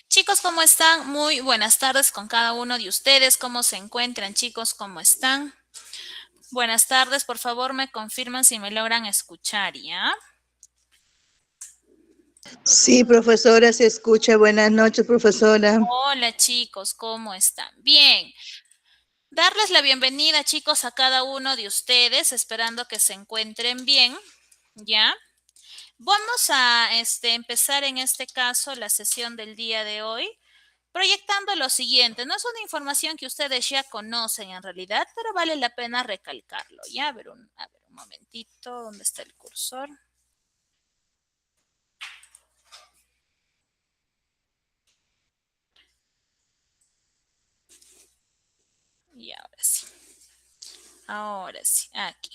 Chicos, ¿cómo están? Muy buenas tardes con cada uno de ustedes. ¿Cómo se encuentran, chicos? ¿Cómo están? Buenas tardes, por favor, me confirman si me logran escuchar, ¿ya? Sí, profesora, se escucha. Buenas noches, profesora. Hola, chicos, ¿cómo están? Bien, darles la bienvenida, chicos, a cada uno de ustedes, esperando que se encuentren bien, ¿ya? Vamos a empezar en este caso la sesión del día de hoy. Proyectando lo siguiente, no es una información que ustedes ya conocen en realidad, pero vale la pena recalcarlo. Ya, a ver un momentito, ¿dónde está el cursor? Y ahora sí, aquí.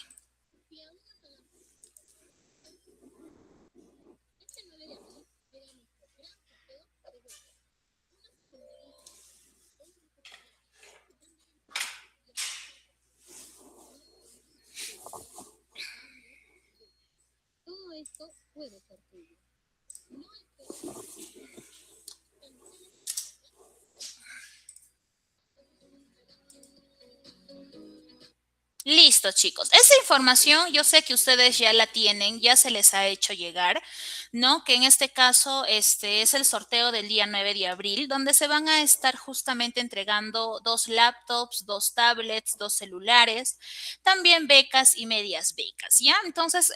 Listo, chicos. Esa información yo sé que ustedes ya la tienen, ya se les ha hecho llegar, ¿no? Que en este caso este es el sorteo del día 9 de abril, donde se van a estar justamente entregando 2 laptops, 2 tablets, 2 celulares, también becas y medias becas, ¿ya? Entonces,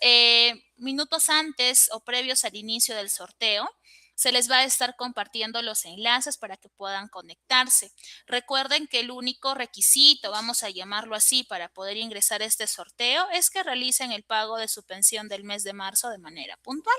minutos antes o previos al inicio del sorteo, se les va a estar compartiendo los enlaces para que puedan conectarse. Recuerden que el único requisito, vamos a llamarlo así, para poder ingresar a este sorteo es que realicen el pago de su pensión del mes de marzo de manera puntual.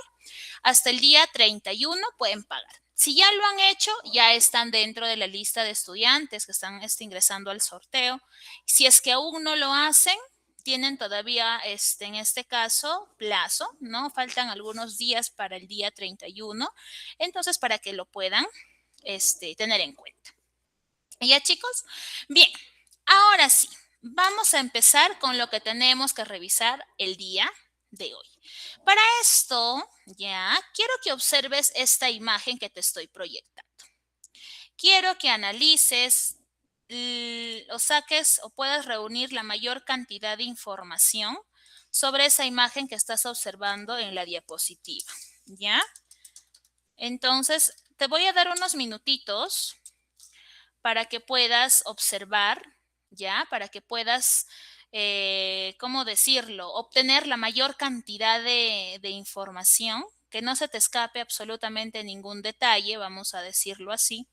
Hasta el día 31 pueden pagar. Si ya lo han hecho, ya están dentro de la lista de estudiantes que están ingresando al sorteo. Si es que aún no lo hacen, tienen todavía, en este caso, plazo, ¿no? Faltan algunos días para el día 31, entonces para que lo puedan tener en cuenta. ¿Ya, chicos? Bien, ahora sí, vamos a empezar con lo que tenemos que revisar el día de hoy. Para esto, ya, quiero que observes esta imagen que te estoy proyectando. Quiero que analices o saques o puedas reunir la mayor cantidad de información sobre esa imagen que estás observando en la diapositiva, ¿ya? Entonces, te voy a dar unos minutitos para que puedas observar, ¿ya? Para que puedas, ¿cómo decirlo? Obtener la mayor cantidad de información, que no se te escape absolutamente ningún detalle, vamos a decirlo así,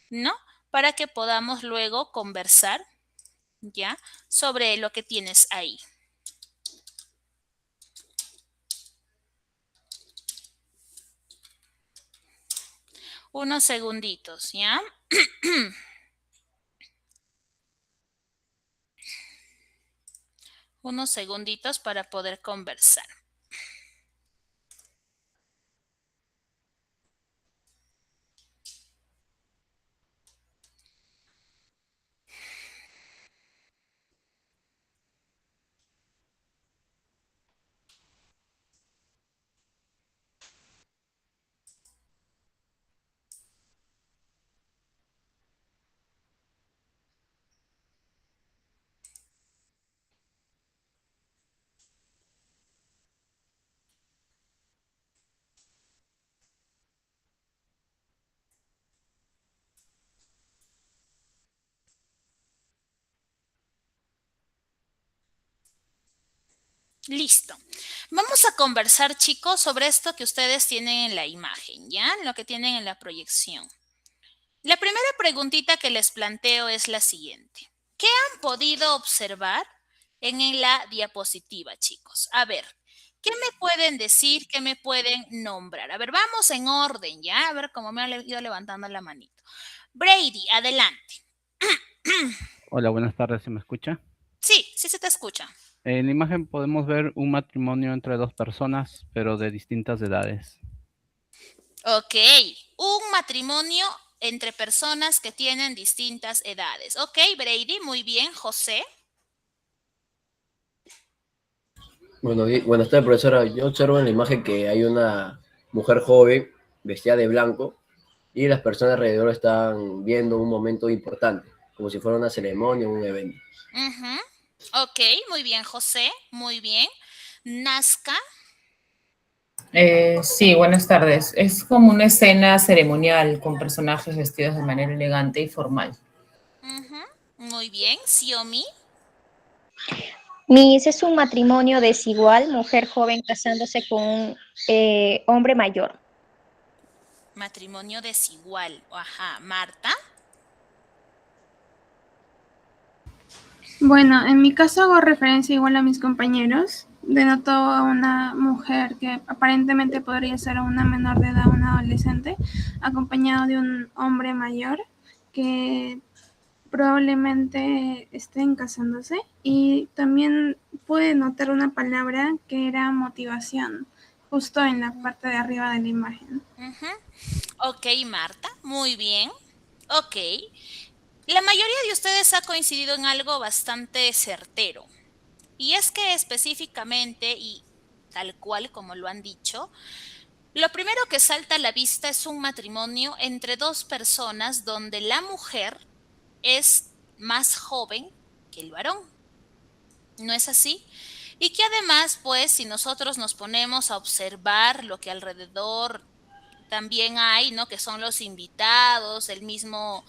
¿no? Para que podamos luego conversar, ¿ya? Sobre lo que tienes ahí. Unos segunditos, ¿ya? Unos segunditos para poder conversar. Listo. Vamos a conversar, chicos, sobre esto que ustedes tienen en la imagen, ¿ya? Lo que tienen en la proyección. La primera preguntita que les planteo es la siguiente. ¿Qué han podido observar en la diapositiva, chicos? A ver, ¿qué me pueden decir? ¿Qué me pueden nombrar? A ver, vamos en orden, ¿ya? A ver cómo me han ido levantando la manito. Brady, adelante. Hola, buenas tardes, ¿se me escucha? Sí, sí se te escucha. En la imagen podemos ver un matrimonio entre dos personas, pero de distintas edades. Ok, un matrimonio entre personas que tienen distintas edades. Ok, Brady, muy bien. José. Bueno, buenas tardes, profesora. Yo observo en la imagen que hay una mujer joven vestida de blanco y las personas alrededor están viendo un momento importante, como si fuera una ceremonia o un evento. Ok, muy bien, José, muy bien. Nazca. Sí, buenas tardes. Es como una escena ceremonial con personajes vestidos de manera elegante y formal. Muy bien, Xiomi. Mis es un matrimonio desigual, mujer joven casándose con un hombre mayor. Matrimonio desigual. Ajá, Marta. Bueno, en mi caso hago referencia igual a mis compañeros. Denoto a una mujer que aparentemente podría ser una menor de edad, una adolescente, acompañado de un hombre mayor que probablemente estén casándose. Y también pude notar una palabra que era motivación, justo en la parte de arriba de la imagen. Ok, Marta, muy bien. Ok. La mayoría de ustedes ha coincidido en algo bastante certero. Y es que específicamente, y tal cual como lo han dicho, lo primero que salta a la vista es un matrimonio entre dos personas donde la mujer es más joven que el varón. ¿No es así? Y que además, pues, si nosotros nos ponemos a observar lo que alrededor también hay, ¿no? Que son los invitados, el mismo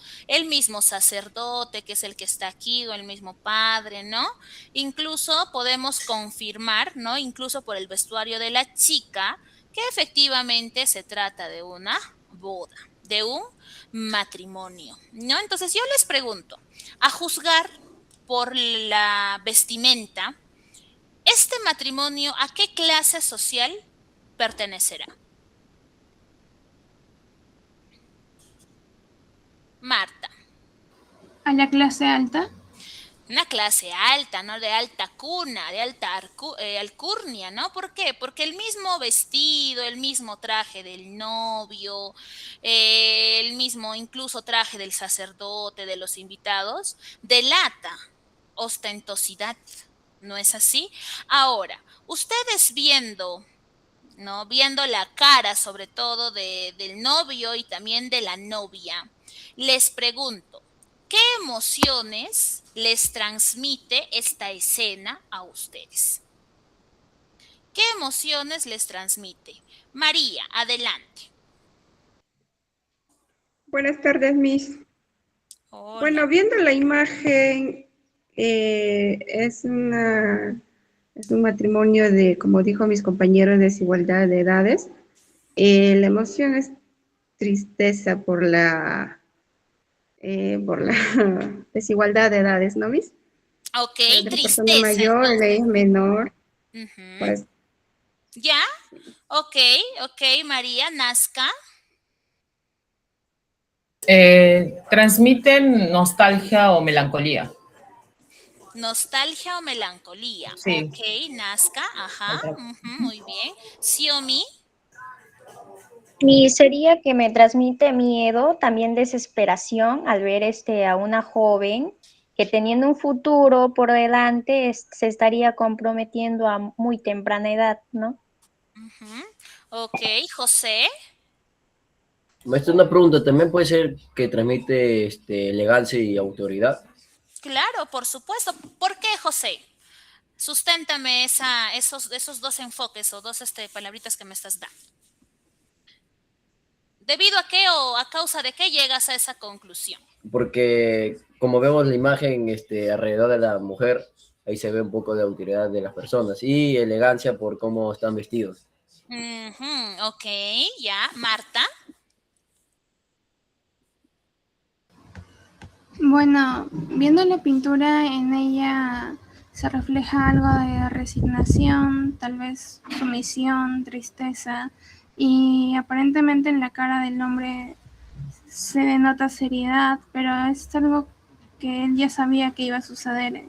sacerdote, que es el que está aquí, o el mismo padre, ¿no? Incluso podemos confirmar, ¿no? Incluso por el vestuario de la chica, que efectivamente se trata de una boda, de un matrimonio, ¿no? Entonces yo les pregunto, a juzgar por la vestimenta, ¿este matrimonio a qué clase social pertenecerá? Marta. A la clase alta. Una clase alta, ¿no? De alta cuna, de alta alcurnia, ¿no? ¿Por qué? Porque el mismo vestido, el mismo traje del novio, el mismo incluso traje del sacerdote, de los invitados, delata ostentosidad, ¿no es así? Ahora, ustedes viendo, ¿no? Viendo la cara sobre todo del novio y también de la novia, les pregunto, ¿qué emociones les transmite esta escena a ustedes? ¿Qué emociones les transmite? María, adelante. Buenas tardes, Miss. Hola. Bueno, viendo la imagen, es un matrimonio de, como dijo mis compañeros, desigualdad de edades. La emoción es tristeza por la desigualdad de edades, ¿no, Miss? Ok, La persona tristeza, mayor, la entonces. hija menor. Uh-huh. Pues, ¿Ya? Ok, María, Nazca. Transmiten nostalgia o melancolía. Nostalgia o melancolía. Sí. Ok, Nazca, ajá, muy bien. Xiomi. Y sería que me transmite miedo, también desesperación al ver a una joven que teniendo un futuro por delante se estaría comprometiendo a muy temprana edad, ¿no? Ok, José. Maestra, una pregunta, ¿también puede ser que transmite elegancia y autoridad? Claro, por supuesto. ¿Por qué, José? Susténtame esos dos enfoques o dos palabritas que me estás dando. ¿Debido a qué o a causa de qué llegas a esa conclusión? Porque como vemos la imagen alrededor de la mujer, ahí se ve un poco de autoridad de las personas y elegancia por cómo están vestidos. Ok, ya. Marta. Bueno, viendo la pintura, en ella se refleja algo de resignación, tal vez sumisión, tristeza, y aparentemente en la cara del hombre se denota seriedad, pero es algo que él ya sabía que iba a suceder.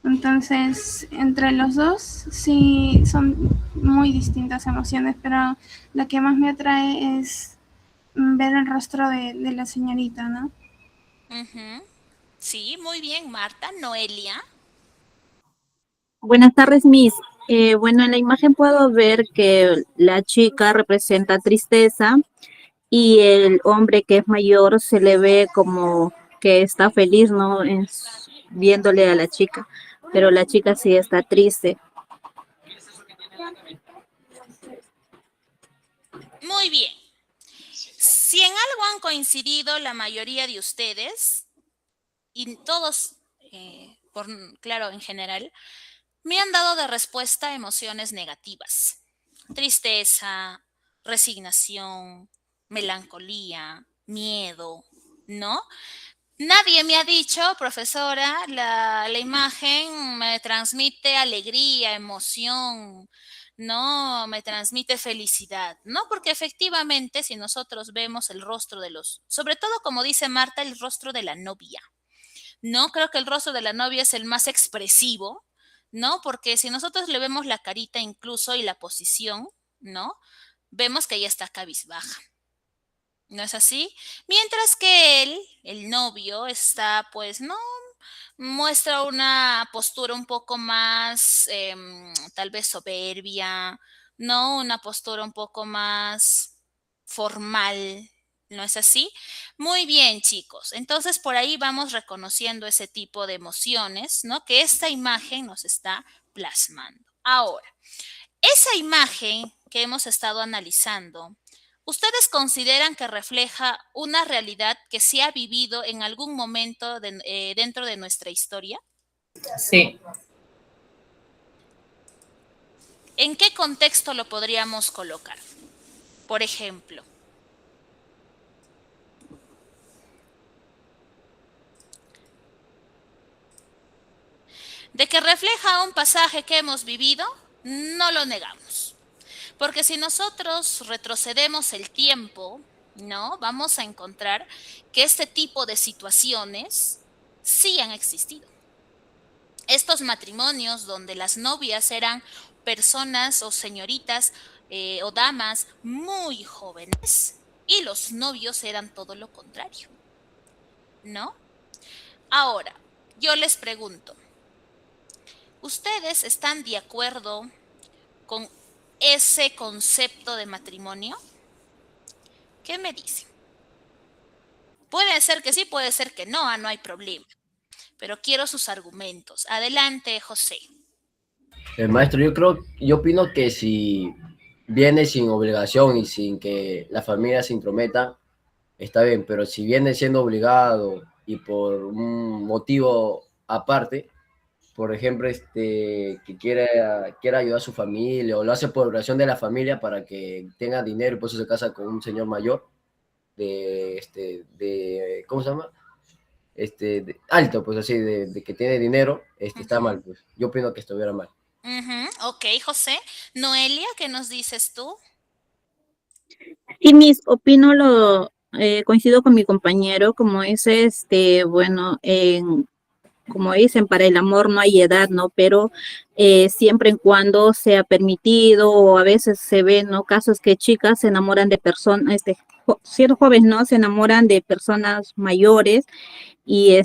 Entonces, entre los dos, sí son muy distintas emociones, pero lo que más me atrae es ver el rostro de la señorita, ¿no? Sí, muy bien, Marta. Noelia. Buenas tardes, Miss. Bueno, en la imagen puedo ver que la chica representa tristeza y el hombre que es mayor se le ve como que está feliz, ¿no? Viéndole a la chica, pero la chica sí está triste. Muy bien. Si en algo han coincidido la mayoría de ustedes, y todos, claro, en general, me han dado de respuesta emociones negativas. Tristeza, resignación, melancolía, miedo, ¿no? Nadie me ha dicho, profesora, la imagen me transmite alegría, emoción, no me transmite felicidad, ¿no? Porque efectivamente, si nosotros vemos el rostro de sobre todo como dice Marta, el rostro de la novia, ¿no? Creo que el rostro de la novia es el más expresivo, ¿no? Porque si nosotros le vemos la carita incluso y la posición, ¿no? Vemos que ella está cabizbaja. ¿No es así? Mientras que él, el novio, está, pues, no, muestra una postura un poco más, tal vez soberbia, ¿no? Una postura un poco más formal, ¿no es así? Muy bien, chicos. Entonces, por ahí vamos reconociendo ese tipo de emociones, ¿no? Que esta imagen nos está plasmando. Ahora, esa imagen que hemos estado analizando, ¿ustedes consideran que refleja una realidad que se ha vivido en algún momento dentro de nuestra historia? Sí. ¿En qué contexto lo podríamos colocar? Por ejemplo, de que refleja un pasaje que hemos vivido, no lo negamos. Porque si nosotros retrocedemos el tiempo, ¿no? Vamos a encontrar que este tipo de situaciones sí han existido. Estos matrimonios donde las novias eran personas o señoritas o damas muy jóvenes y los novios eran todo lo contrario, ¿no? Ahora, yo les pregunto, ¿ustedes están de acuerdo con ese concepto de matrimonio? ¿Qué me dicen? Puede ser que sí, puede ser que no, no hay problema. Pero quiero sus argumentos. Adelante, José. Maestro, yo opino que si viene sin obligación y sin que la familia se intrometa, está bien, pero si viene siendo obligado y por un motivo aparte, por ejemplo, que quiera ayudar a su familia o lo hace por obligación de la familia para que tenga dinero y por eso se casa con un señor mayor ¿cómo se llama? Alto, pues así, de que tiene dinero, está mal, pues. Yo opino que estuviera mal. Ok, José. Noelia, ¿qué nos dices tú? Sí, coincido con mi compañero, como es bueno, como dicen, para el amor no hay edad, ¿no? Pero siempre en cuando sea permitido, o a veces se ven, ¿no? Casos que chicas se enamoran de personas, siendo jóvenes, ¿no? Se enamoran de personas mayores y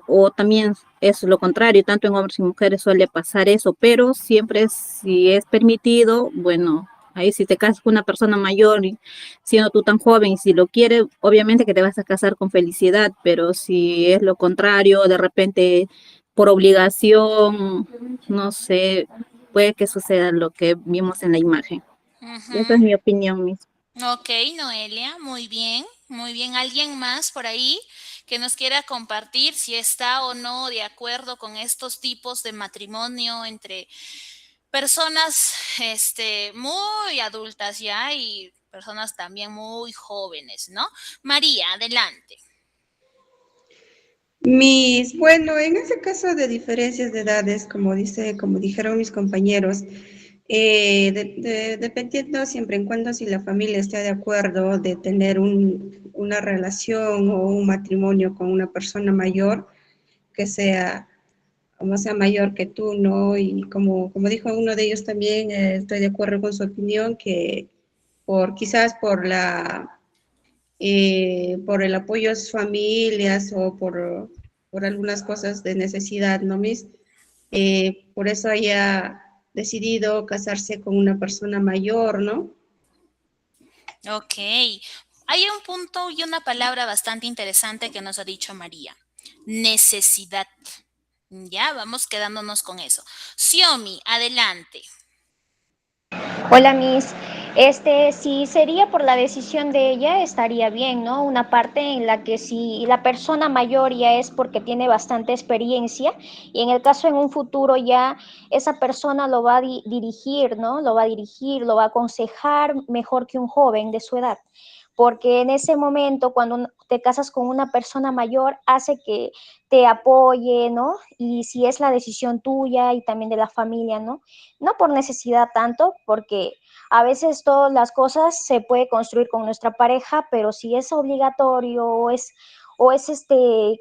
o también es lo contrario, tanto en hombres y mujeres suele pasar eso, pero siempre si es permitido, bueno, ahí si te casas con una persona mayor, siendo tú tan joven, y si lo quieres, obviamente que te vas a casar con felicidad, pero si es lo contrario, de repente por obligación, no sé, puede que suceda lo que vimos en la imagen. Esa es mi opinión, Miss. Ok, Noelia, muy bien, muy bien. ¿Alguien más por ahí que nos quiera compartir si está o no de acuerdo con estos tipos de matrimonio entre personas muy adultas ya y personas también muy jóvenes, ¿no? María, adelante. Bueno, en ese caso de diferencias de edades, como dijeron mis compañeros, dependiendo siempre en cuando si la familia está de acuerdo de tener una relación o un matrimonio con una persona mayor, que sea mayor que tú, ¿no? Y como dijo uno de ellos también, estoy de acuerdo con su opinión, que quizás por el apoyo a sus familias o por algunas cosas de necesidad, ¿no, Miss? Por eso haya decidido casarse con una persona mayor, ¿no? Ok. Hay un punto y una palabra bastante interesante que nos ha dicho María. Necesidad. Ya, vamos quedándonos con eso. Xiaomi, adelante. Hola, Miss. Si sería por la decisión de ella, estaría bien, ¿no? Una parte en la que si la persona mayor ya es porque tiene bastante experiencia y en el caso en un futuro ya esa persona lo va a dirigir, ¿no? Lo va a dirigir, lo va a aconsejar mejor que un joven de su edad. Porque en ese momento, cuando te casas con una persona mayor, hace que te apoye, ¿no? Y si es la decisión tuya y también de la familia, ¿no? No por necesidad tanto, porque a veces todas las cosas se puede construir con nuestra pareja, pero si es obligatorio o es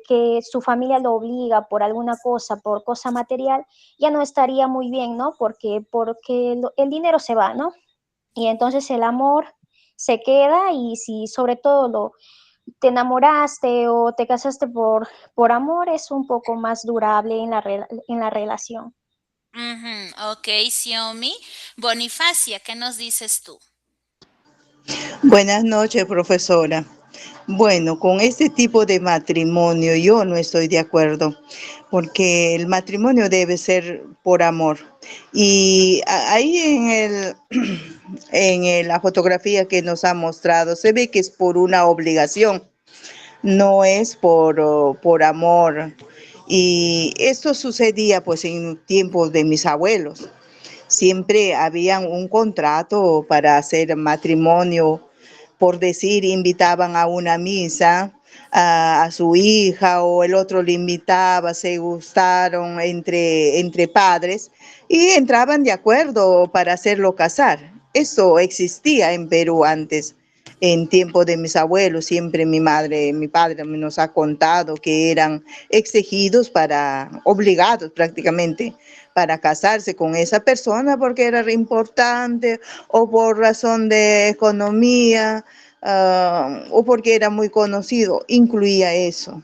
que su familia lo obliga por alguna cosa, por cosa material, ya no estaría muy bien, ¿no? Porque el dinero se va, ¿no? Y entonces el amor se queda y si sobre todo te enamoraste o te casaste por amor, es un poco más durable en la relación. Ok, Xiaomi. Bonifacia, ¿qué nos dices tú? Buenas noches, profesora. Bueno, con este tipo de matrimonio yo no estoy de acuerdo, porque el matrimonio debe ser por amor. Y ahí la fotografía que nos ha mostrado se ve que es por una obligación, no es por amor. Y esto sucedía pues en tiempos de mis abuelos. Siempre había un contrato para hacer matrimonio, por decir, invitaban a una misa a su hija o el otro le invitaba, se gustaron entre padres y entraban de acuerdo para hacerlo casar. Eso existía en Perú antes. En tiempo de mis abuelos, siempre mi madre, mi padre nos ha contado que eran exigidos obligados prácticamente para casarse con esa persona porque era re importante o por razón de economía o porque era muy conocido, incluía eso.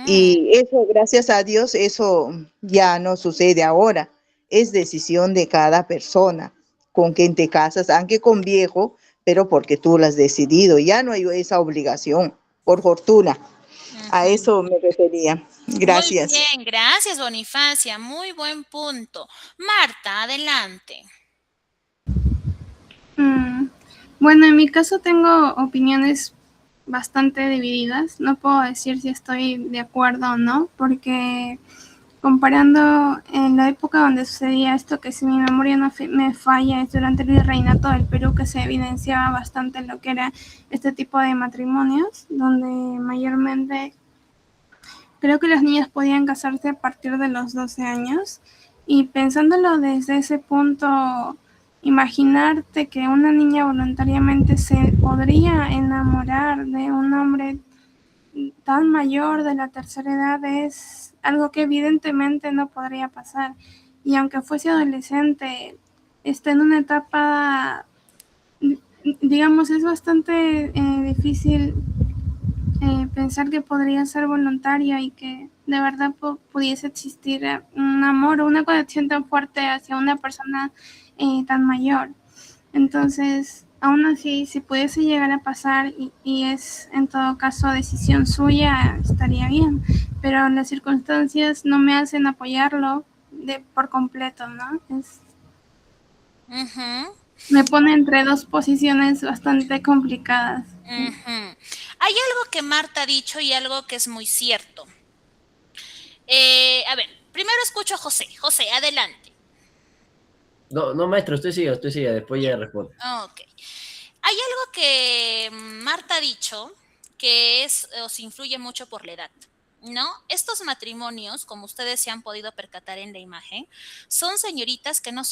Y eso, gracias a Dios, eso ya no sucede ahora. Es decisión de cada persona con quien te casas, aunque con viejo, pero porque tú lo has decidido. Ya no hay esa obligación, por fortuna. A eso me refería. Muy Gracias. bien, gracias, Bonifacia. Muy buen punto. Marta, adelante. Bueno, en mi caso tengo opiniones bastante divididas. No puedo decir si estoy de acuerdo o no, porque comparando en la época donde sucedía esto, que si mi memoria no me falla, es durante el virreinato del Perú que se evidenciaba bastante lo que era este tipo de matrimonios, donde mayormente creo que las niñas podían casarse a partir de los 12 años. Y pensándolo desde ese punto, imaginarte que una niña voluntariamente se podría enamorar de un hombre tan mayor de la tercera edad es algo que evidentemente no podría pasar. Y aunque fuese adolescente, está en una etapa, digamos, es bastante difícil pensar que podría ser voluntario y que de verdad pudiese existir un amor o una conexión tan fuerte hacia una persona tan mayor. Entonces, aún así, si pudiese llegar a pasar y es en todo caso decisión suya, estaría bien, pero las circunstancias no me hacen apoyarlo por completo, ¿no? Me pone entre dos posiciones bastante complicadas. Hay algo que Marta ha dicho y algo que es muy cierto. A ver, primero escucho a José. José, adelante. No, maestro, usted siga, después ya respondo. Ok. Hay algo que Marta ha dicho que os influye mucho por la edad, ¿no? Estos matrimonios, como ustedes se han podido percatar en la imagen, son señoritas que no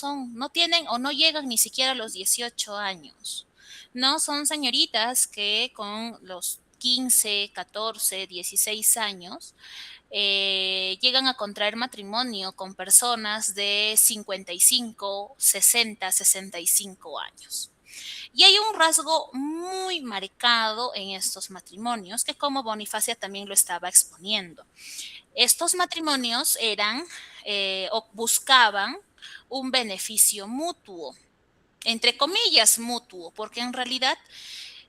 tienen o no llegan ni siquiera a los 18 años, ¿no? Son señoritas que con los 15, 14, 16 años llegan a contraer matrimonio con personas de 55, 60, 65 años. Y hay un rasgo muy marcado en estos matrimonios, que como Bonifacia también lo estaba exponiendo. Estos matrimonios eran o buscaban un beneficio mutuo, entre comillas mutuo, porque en realidad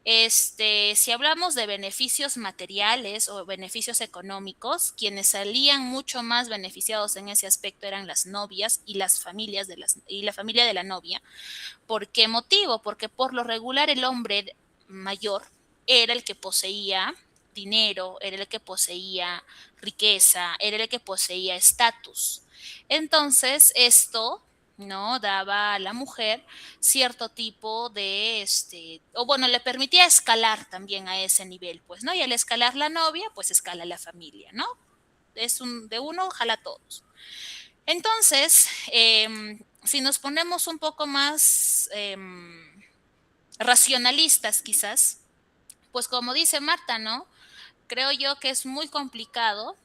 Si hablamos de beneficios materiales o beneficios económicos, quienes salían mucho más beneficiados en ese aspecto eran las novias y las familias y la familia de la novia. ¿Por qué motivo? Porque por lo regular el hombre mayor era el que poseía dinero, era el que poseía riqueza, era el que poseía estatus. Entonces, esto, ¿no? Daba a la mujer cierto tipo de, o bueno, le permitía escalar también a ese nivel, pues, ¿no? Y al escalar la novia, pues escala la familia, ¿no? De uno, jala a todos. Entonces, si nos ponemos un poco más racionalistas quizás, pues como dice Marta, ¿no? Creo yo que es muy complicado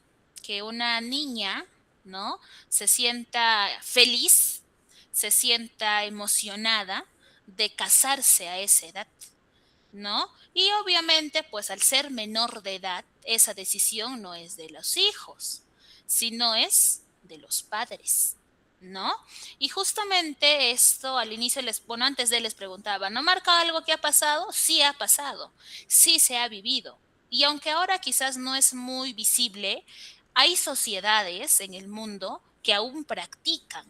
que una niña, ¿no? Se sienta feliz, se sienta emocionada de casarse a esa edad, ¿no? Y obviamente, pues al ser menor de edad, esa decisión no es de los hijos, sino es de los padres, ¿no? Y justamente esto al inicio bueno, antes de les preguntaba, ¿no marca algo que ha pasado? Sí ha pasado, sí se ha vivido. Y aunque ahora quizás no es muy visible, hay sociedades en el mundo que aún practican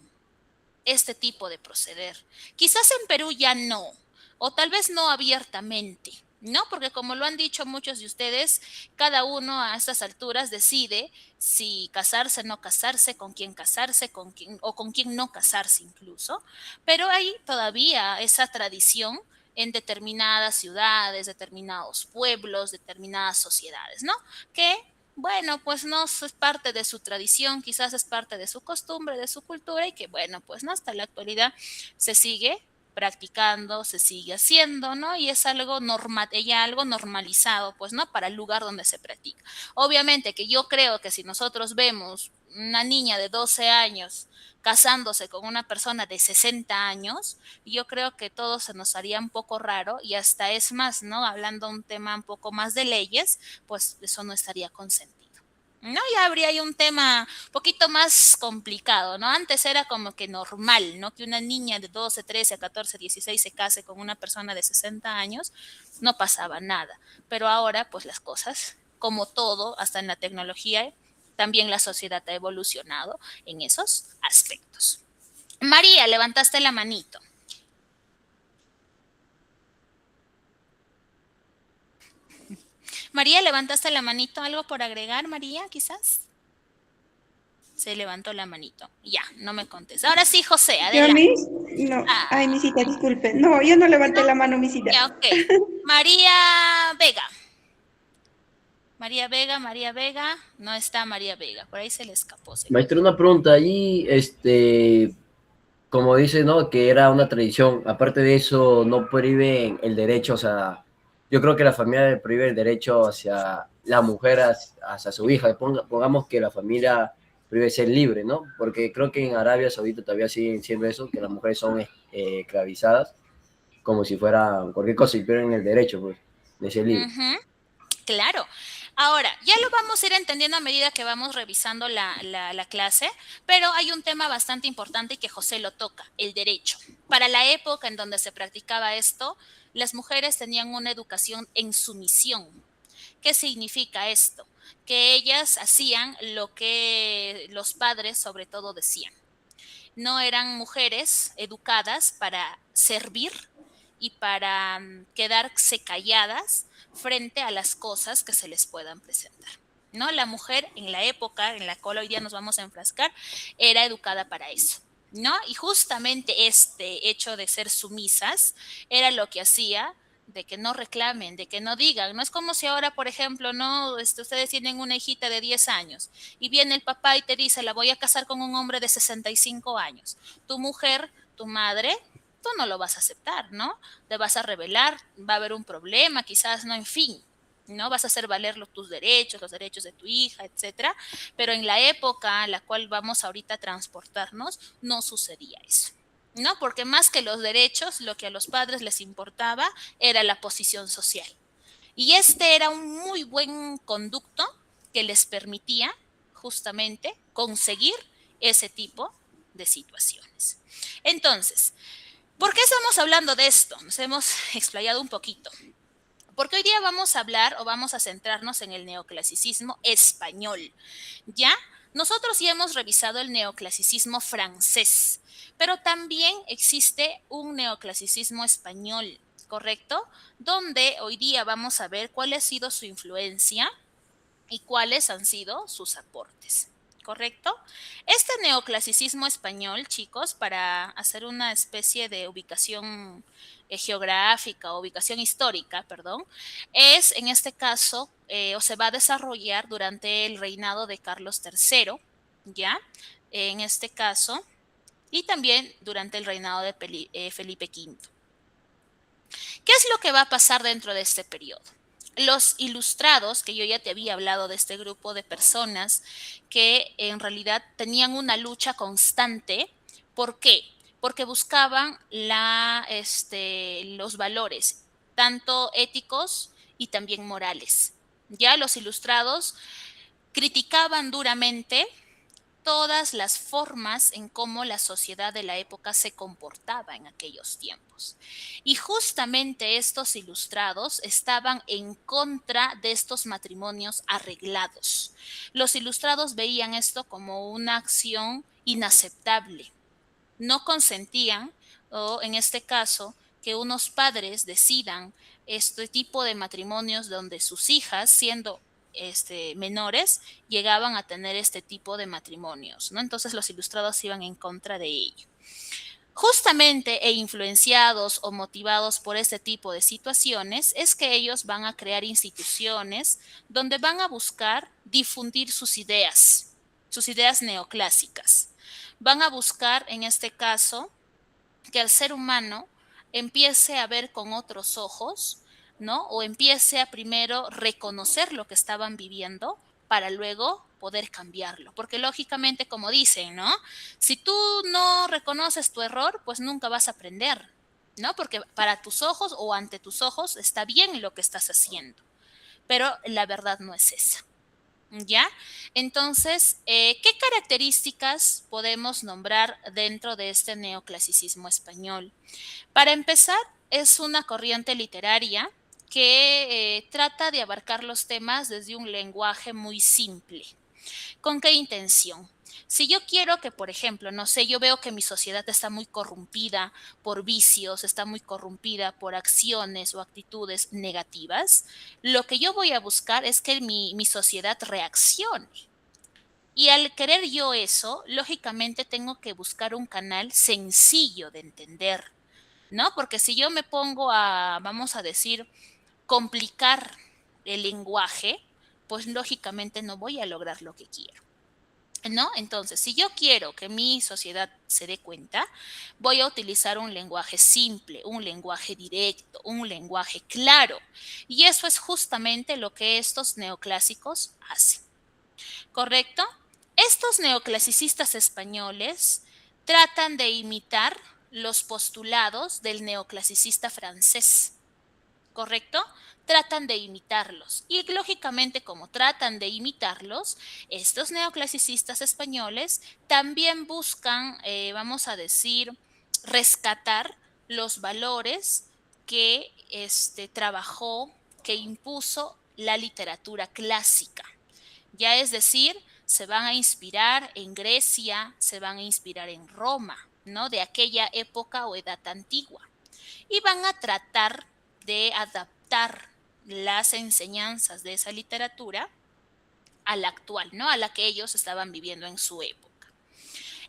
este tipo de proceder. Quizás en Perú ya no, o tal vez no abiertamente, ¿no? Porque como lo han dicho muchos de ustedes, cada uno a estas alturas decide si casarse, no casarse, con quién o con quién no casarse incluso, pero hay todavía esa tradición en determinadas ciudades, determinados pueblos, determinadas sociedades, ¿no? Que bueno, pues no es parte de su tradición, quizás es parte de su costumbre, de su cultura y que bueno, pues no, hasta la actualidad se sigue practicando, se sigue haciendo, ¿no? Y es algo normal, ya algo normalizado, pues, ¿no? Para el lugar donde se practica. Obviamente que yo creo que si nosotros vemos una niña de 12 años casándose con una persona de 60 años, yo creo que todo se nos haría un poco raro y hasta es más, ¿no? Hablando un tema un poco más de leyes, pues eso no estaría consentido. No, ya habría ahí un tema un poquito más complicado, ¿no? Antes era como que normal, ¿no? Que una niña de 12, 13, 14, 16 se case con una persona de 60 años, no pasaba nada. Pero ahora, pues las cosas, como todo, hasta en la tecnología, también la sociedad ha evolucionado en esos aspectos. María, levantaste la manito. María, levantaste la manito. ¿Algo por agregar, María, quizás? Se levantó la manito. Ya, no me contesta. Ahora sí, José, ¿Yo, adelante. Miss? No. Ay, misita, disculpe. No, yo no levanté la mano, misita. Ya, ok. María Vega. María Vega. No está María Vega. Por ahí se le escapó. Maestro, una pregunta allí, como dice, ¿no? Que era una tradición. Aparte de eso, no prohíben el derecho, o sea, yo creo que la familia prohíbe el derecho hacia la mujer, hacia su hija. Pongamos que la familia prohíbe ser libre, ¿no? Porque creo que en Arabia Saudita todavía siguen siendo eso, que las mujeres son esclavizadas, como si fueran cualquier cosa, y pierden el derecho, pues, de ser libre. Claro. Ahora, ya lo vamos a ir entendiendo a medida que vamos revisando la clase, pero hay un tema bastante importante y que José lo toca, el derecho. Para la época en donde se practicaba esto, las mujeres tenían una educación en sumisión. ¿Qué significa esto? Que ellas hacían lo que los padres sobre todo decían. No eran mujeres educadas para servir y para quedarse calladas frente a las cosas que se les puedan presentar, ¿no? La mujer en la época en la cual hoy día nos vamos a enfrascar era educada para eso, ¿no? Y justamente este hecho de ser sumisas era lo que hacía de que no reclamen, de que no digan. No es como si ahora, por ejemplo, no, ustedes tienen una hijita de 10 años y viene el papá y te dice, la voy a casar con un hombre de 65 años. Tu mujer, tu madre, tú no lo vas a aceptar, ¿no? Te vas a rebelar, va a haber un problema, quizás, no, en fin, ¿no? Vas a hacer valer tus derechos, los derechos de tu hija, etcétera. Pero en la época en la cual vamos ahorita a transportarnos, no sucedía eso, ¿no? Porque más que los derechos, lo que a los padres les importaba era la posición social. Y este era un muy buen conducto que les permitía justamente conseguir ese tipo de situaciones. Entonces, ¿por qué estamos hablando de esto? Nos hemos explayado un poquito. Porque hoy día vamos a hablar o vamos a centrarnos en el neoclasicismo español, ¿ya? Nosotros ya hemos revisado el neoclasicismo francés, pero también existe un neoclasicismo español, ¿correcto? Donde hoy día vamos a ver cuál ha sido su influencia y cuáles han sido sus aportes. ¿Correcto? Este neoclasicismo español, chicos, para hacer una especie de ubicación geográfica o ubicación histórica, perdón, es en este caso o se va a desarrollar durante el reinado de Carlos III, ¿ya? En este caso, y también durante el reinado de Felipe V. ¿Qué es lo que va a pasar dentro de este periodo? Los ilustrados, que yo ya te había hablado de este grupo de personas que en realidad tenían una lucha constante. ¿Por qué? Porque buscaban los valores, tanto éticos y también morales. Ya los ilustrados criticaban duramente todas las formas en cómo la sociedad de la época se comportaba en aquellos tiempos. Y justamente estos ilustrados estaban en contra de estos matrimonios arreglados. Los ilustrados veían esto como una acción inaceptable. No consentían, o en este caso, que unos padres decidan este tipo de matrimonios donde sus hijas, siendo menores, llegaban a tener este tipo de matrimonios, ¿no? Entonces los ilustrados iban en contra de ello. Justamente e influenciados o motivados por este tipo de situaciones es que ellos van a crear instituciones donde van a buscar difundir sus ideas neoclásicas. Van a buscar, en este caso, que el ser humano empiece a ver con otros ojos, ¿no? O empiece a primero reconocer lo que estaban viviendo para luego poder cambiarlo. Porque lógicamente, como dicen, ¿no? Si tú no reconoces tu error, pues nunca vas a aprender, ¿no? Porque para tus ojos o ante tus ojos está bien lo que estás haciendo, pero la verdad no es esa. ¿Ya? Entonces, ¿qué características podemos nombrar dentro de este neoclasicismo español? Para empezar, es una corriente literaria que trata de abarcar los temas desde un lenguaje muy simple. ¿Con qué intención? Si yo quiero que, por ejemplo, no sé, yo veo que mi sociedad está muy corrompida por vicios, está muy corrompida por acciones o actitudes negativas, lo que yo voy a buscar es que mi sociedad reaccione. Y al querer yo eso, lógicamente tengo que buscar un canal sencillo de entender, ¿no? Porque si yo me pongo a, vamos a decir, complicar el lenguaje, pues lógicamente no voy a lograr lo que quiero, ¿no? Entonces, si yo quiero que mi sociedad se dé cuenta, voy a utilizar un lenguaje simple, un lenguaje directo, un lenguaje claro. Y eso es justamente lo que estos neoclásicos hacen, ¿correcto? Estos neoclasicistas españoles tratan de imitar los postulados del neoclasicista francés, ¿correcto? Tratan de imitarlos. Y lógicamente, como tratan de imitarlos, estos neoclasicistas españoles también buscan, vamos a decir, rescatar los valores que trabajó, que impuso la literatura clásica. Ya es decir, se van a inspirar en Grecia, se van a inspirar en Roma, ¿no? De aquella época o edad antigua. Y van a tratar de adaptar las enseñanzas de esa literatura a la actual, ¿no? A la que ellos estaban viviendo en su época.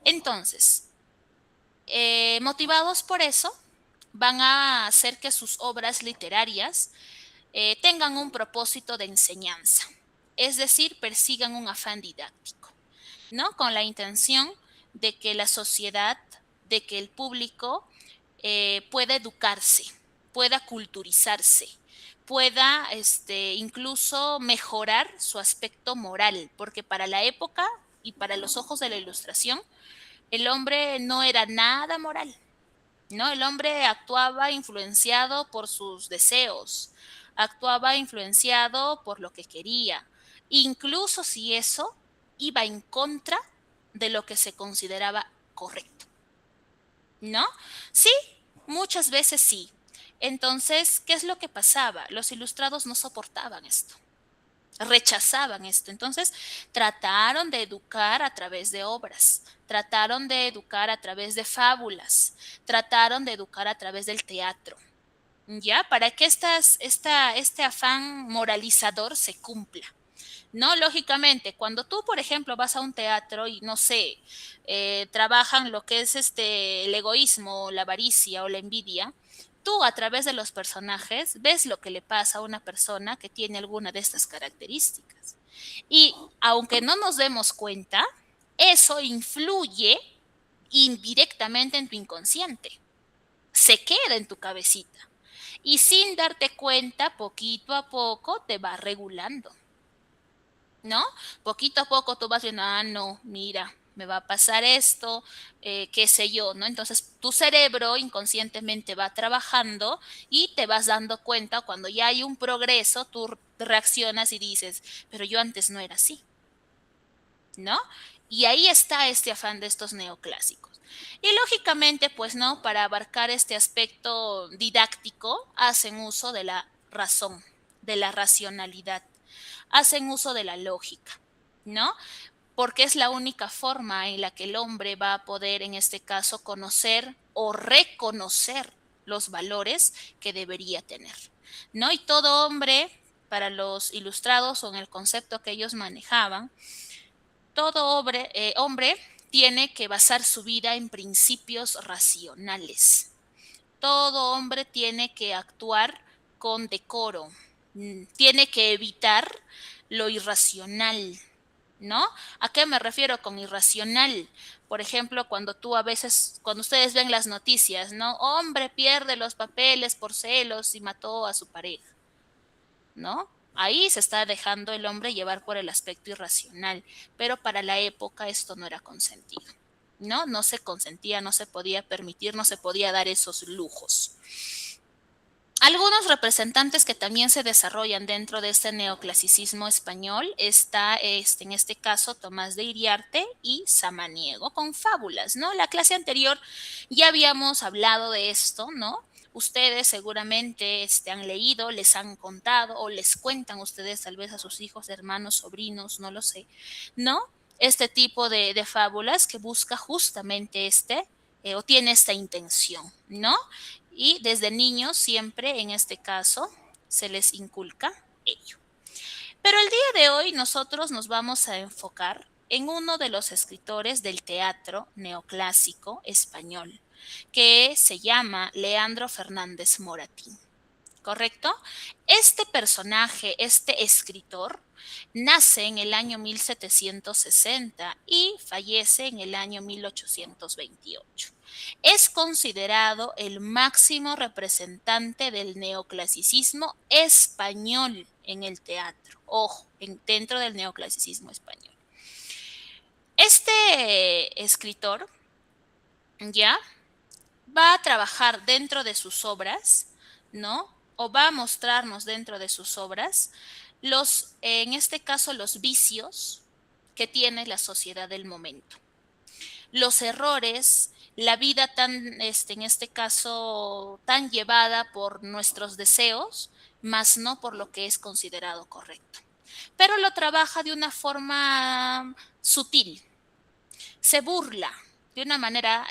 Entonces, motivados por eso, van a hacer que sus obras literarias tengan un propósito de enseñanza, es decir, persigan un afán didáctico, ¿no? Con la intención de que la sociedad, de que el público pueda educarse, pueda culturizarse, pueda incluso mejorar su aspecto moral, porque para la época y para los ojos de la Ilustración, el hombre no era nada moral, ¿no? El hombre actuaba influenciado por sus deseos, actuaba influenciado por lo que quería, incluso si eso iba en contra de lo que se consideraba correcto, ¿no? Sí, muchas veces sí. Entonces, ¿qué es lo que pasaba? Los ilustrados no soportaban esto, rechazaban esto. Entonces, trataron de educar a través de obras, trataron de educar a través de fábulas, trataron de educar a través del teatro, ¿ya? Para que este afán moralizador se cumpla. No, lógicamente, cuando tú, por ejemplo, vas a un teatro y no sé, trabajan lo que es el egoísmo, la avaricia o la envidia, tú a través de los personajes ves lo que le pasa a una persona que tiene alguna de estas características. Y aunque no nos demos cuenta, eso influye indirectamente en tu inconsciente, se queda en tu cabecita y sin darte cuenta, poquito a poco te va regulando. ¿No? Poquito a poco tú vas viendo, no, mira, me va a pasar esto, qué sé yo, ¿no? Entonces tu cerebro inconscientemente va trabajando y te vas dando cuenta cuando ya hay un progreso, tú reaccionas y dices, pero yo antes no era así, ¿no? Y ahí está este afán de estos neoclásicos. Y lógicamente, pues no, para abarcar este aspecto didáctico, hacen uso de la razón, de la racionalidad, hacen uso de la lógica, ¿no? Porque es la única forma en la que el hombre va a poder, en este caso, conocer o reconocer los valores que debería tener, ¿no? Y todo hombre, para los ilustrados o en el concepto que ellos manejaban, todo hombre tiene que basar su vida en principios racionales. Todo hombre tiene que actuar con decoro, tiene que evitar lo irracional, ¿no? ¿A qué me refiero con irracional? Por ejemplo, cuando ustedes ven las noticias, ¿no? Hombre pierde los papeles por celos y mató a su pareja, ¿no? Ahí se está dejando el hombre llevar por el aspecto irracional, pero para la época esto no era consentido, ¿no? No se consentía, no se podía permitir, no se podía dar esos lujos. Algunos representantes que también se desarrollan dentro de este neoclasicismo español está en este caso Tomás de Iriarte y Samaniego con fábulas, ¿no? La clase anterior ya habíamos hablado de esto, ¿no? Ustedes seguramente han leído, les han contado o les cuentan ustedes tal vez a sus hijos, hermanos, sobrinos, no lo sé, ¿no? Este tipo de fábulas que busca justamente o tiene esta intención, ¿no? Y desde niños siempre, en este caso, se les inculca ello. Pero el día de hoy nosotros nos vamos a enfocar en uno de los escritores del teatro neoclásico español, que se llama Leandro Fernández Moratín. ¿Correcto? Este personaje, este escritor, nace en el año 1760 y fallece en el año 1828. Es considerado el máximo representante del neoclasicismo español en el teatro. Ojo, dentro del neoclasicismo español. Este escritor ya va a trabajar dentro de sus obras, ¿no? O va a mostrarnos dentro de sus obras en este caso, los vicios que tiene la sociedad del momento. Los errores, la vida tan, en este caso, tan llevada por nuestros deseos, más no por lo que es considerado correcto. Pero lo trabaja de una forma sutil, se burla de una manera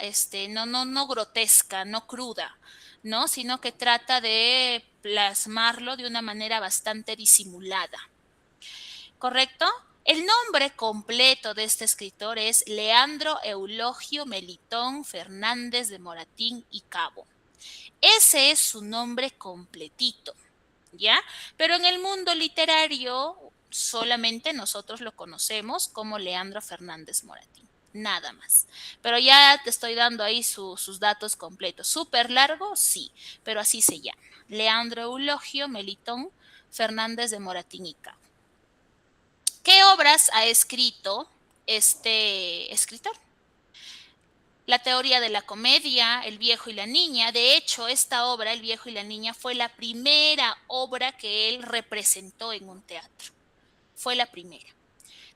no grotesca, no cruda, ¿no? Sino que trata de plasmarlo de una manera bastante disimulada. ¿Correcto? El nombre completo de este escritor es Leandro Eulogio Melitón Fernández de Moratín y Cabo. Ese es su nombre completito, ¿ya? Pero en el mundo literario solamente nosotros lo conocemos como Leandro Fernández Moratín. Nada más. Pero ya te estoy dando ahí sus datos completos. ¿Súper largo? Sí, pero así se llama. Leandro Eulogio Melitón Fernández de Moratín y Cabo. ¿Qué obras ha escrito este escritor? La teoría de la comedia, El viejo y la niña. De hecho, esta obra, El viejo y la niña, fue la primera obra que él representó en un teatro. Fue la primera.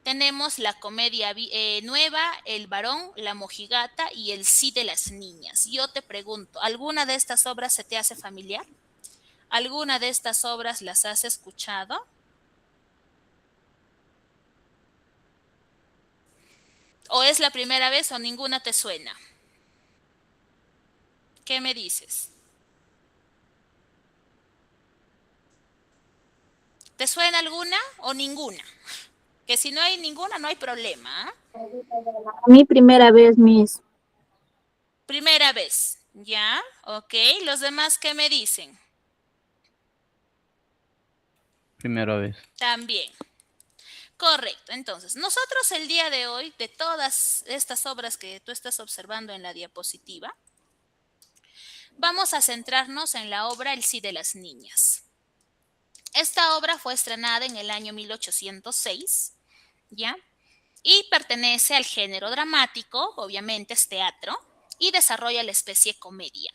tenemos la comedia nueva, El varón, La mojigata y El sí de las niñas. Yo te pregunto, ¿alguna de estas obras se te hace familiar? ¿Alguna de estas obras las has escuchado? ¿O es la primera vez o ninguna te suena? ¿Qué me dices? ¿Te suena alguna o ninguna? Que si no hay ninguna, no hay problema. Mi primera vez, Miss. Primera vez, ¿ya? Ok, ¿los demás qué me dicen? Primera vez. También. Correcto, entonces, nosotros el día de hoy, de todas estas obras que tú estás observando en la diapositiva, vamos a centrarnos en la obra El sí de las niñas. Esta obra fue estrenada en el año 1806, ¿ya? Y pertenece al género dramático, obviamente es teatro, y desarrolla la especie comedia.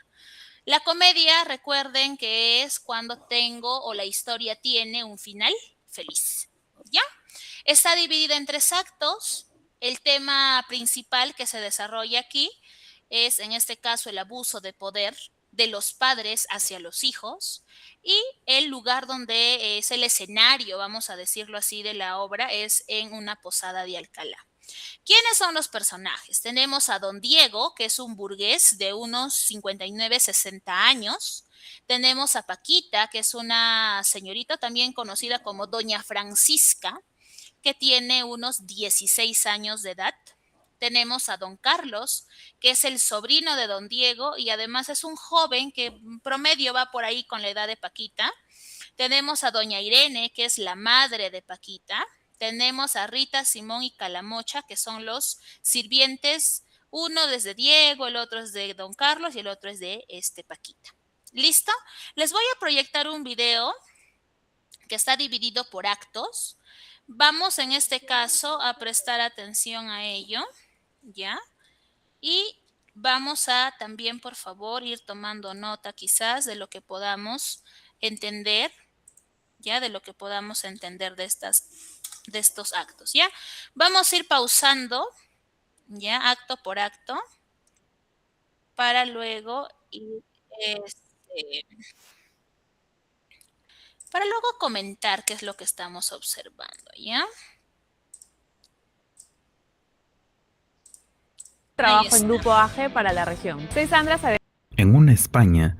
La comedia, recuerden que es cuando tengo o la historia tiene un final feliz, ¿ya? Está dividida en 3 actos. El tema principal que se desarrolla aquí es, en este caso, el abuso de poder de los padres hacia los hijos, y el lugar donde es el escenario, vamos a decirlo así, de la obra es en una posada de Alcalá. ¿Quiénes son los personajes? Tenemos a don Diego, que es un burgués de unos 59, 60 años. Tenemos a Paquita, que es una señorita también conocida como doña Francisca, que tiene unos 16 años de edad. Tenemos a don Carlos, que es el sobrino de don Diego y además es un joven que promedio va por ahí con la edad de Paquita. Tenemos a doña Irene, que es la madre de Paquita. Tenemos a Rita, Simón y Calamocha, que son los sirvientes. Uno es de Diego, el otro es de don Carlos y el otro es de Paquita. ¿Listo? Les voy a proyectar un video que está dividido por actos. Vamos en este caso a prestar atención a ello, ¿ya? Y vamos a también, por favor, ir tomando nota quizás de lo que podamos entender, ¿ya? De lo que podamos entender de estos actos, ¿ya? Vamos a ir pausando, ¿ya? Acto por acto, para luego ir, para luego comentar qué es lo que estamos observando, ¿ya? Trabajo en Grupo AGE para la región. Soy Sandra Saavedra. En una España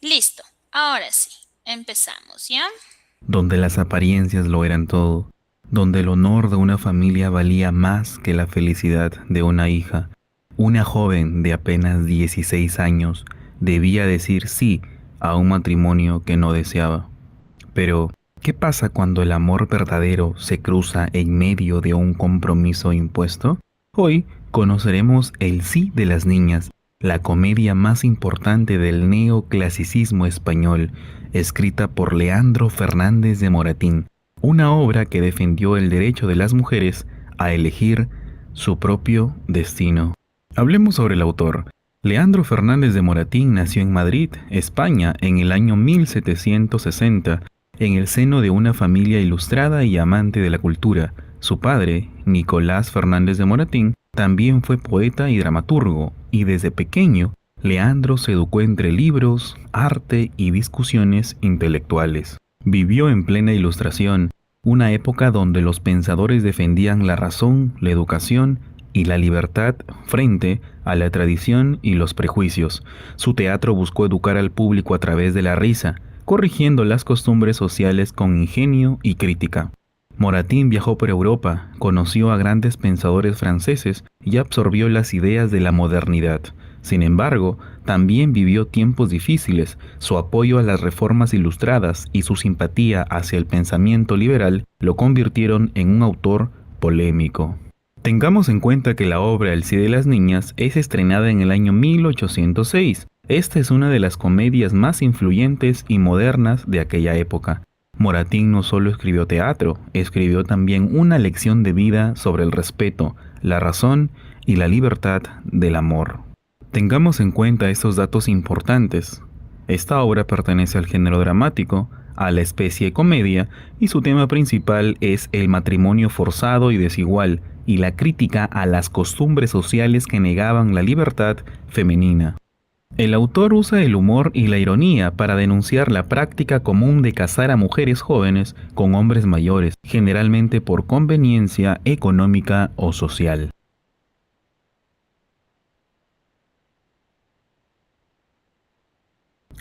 Listo, ahora sí, empezamos, ¿ya? donde las apariencias lo eran todo, donde el honor de una familia valía más que la felicidad de una hija, una joven de apenas 16 años debía decir sí a un matrimonio que no deseaba. Pero, ¿qué pasa cuando el amor verdadero se cruza en medio de un compromiso impuesto? Hoy conoceremos El sí de las niñas, la comedia más importante del neoclasicismo español, escrita por Leandro Fernández de Moratín, una obra que defendió el derecho de las mujeres a elegir su propio destino. Hablemos sobre el autor. Leandro Fernández de Moratín nació en Madrid, España, en el año 1760, en el seno de una familia ilustrada y amante de la cultura. Su padre, Nicolás Fernández de Moratín, también fue poeta y dramaturgo, y desde pequeño, Leandro se educó entre libros, arte y discusiones intelectuales. Vivió en plena Ilustración, una época donde los pensadores defendían la razón, la educación y la libertad frente a la tradición y los prejuicios. Su teatro buscó educar al público a través de la risa, corrigiendo las costumbres sociales con ingenio y crítica. Moratín viajó por Europa, conoció a grandes pensadores franceses y absorbió las ideas de la modernidad. Sin embargo, también vivió tiempos difíciles. Su apoyo a las reformas ilustradas y su simpatía hacia el pensamiento liberal lo convirtieron en un autor polémico. Tengamos en cuenta que la obra El sí de las niñas es estrenada en el año 1806. Esta es una de las comedias más influyentes y modernas de aquella época. Moratín no solo escribió teatro, escribió también una lección de vida sobre el respeto, la razón y la libertad del amor. Tengamos en cuenta estos datos importantes. Esta obra pertenece al género dramático, a la especie comedia y su tema principal es el matrimonio forzado y desigual y la crítica a las costumbres sociales que negaban la libertad femenina. El autor usa el humor y la ironía para denunciar la práctica común de casar a mujeres jóvenes con hombres mayores, generalmente por conveniencia económica o social.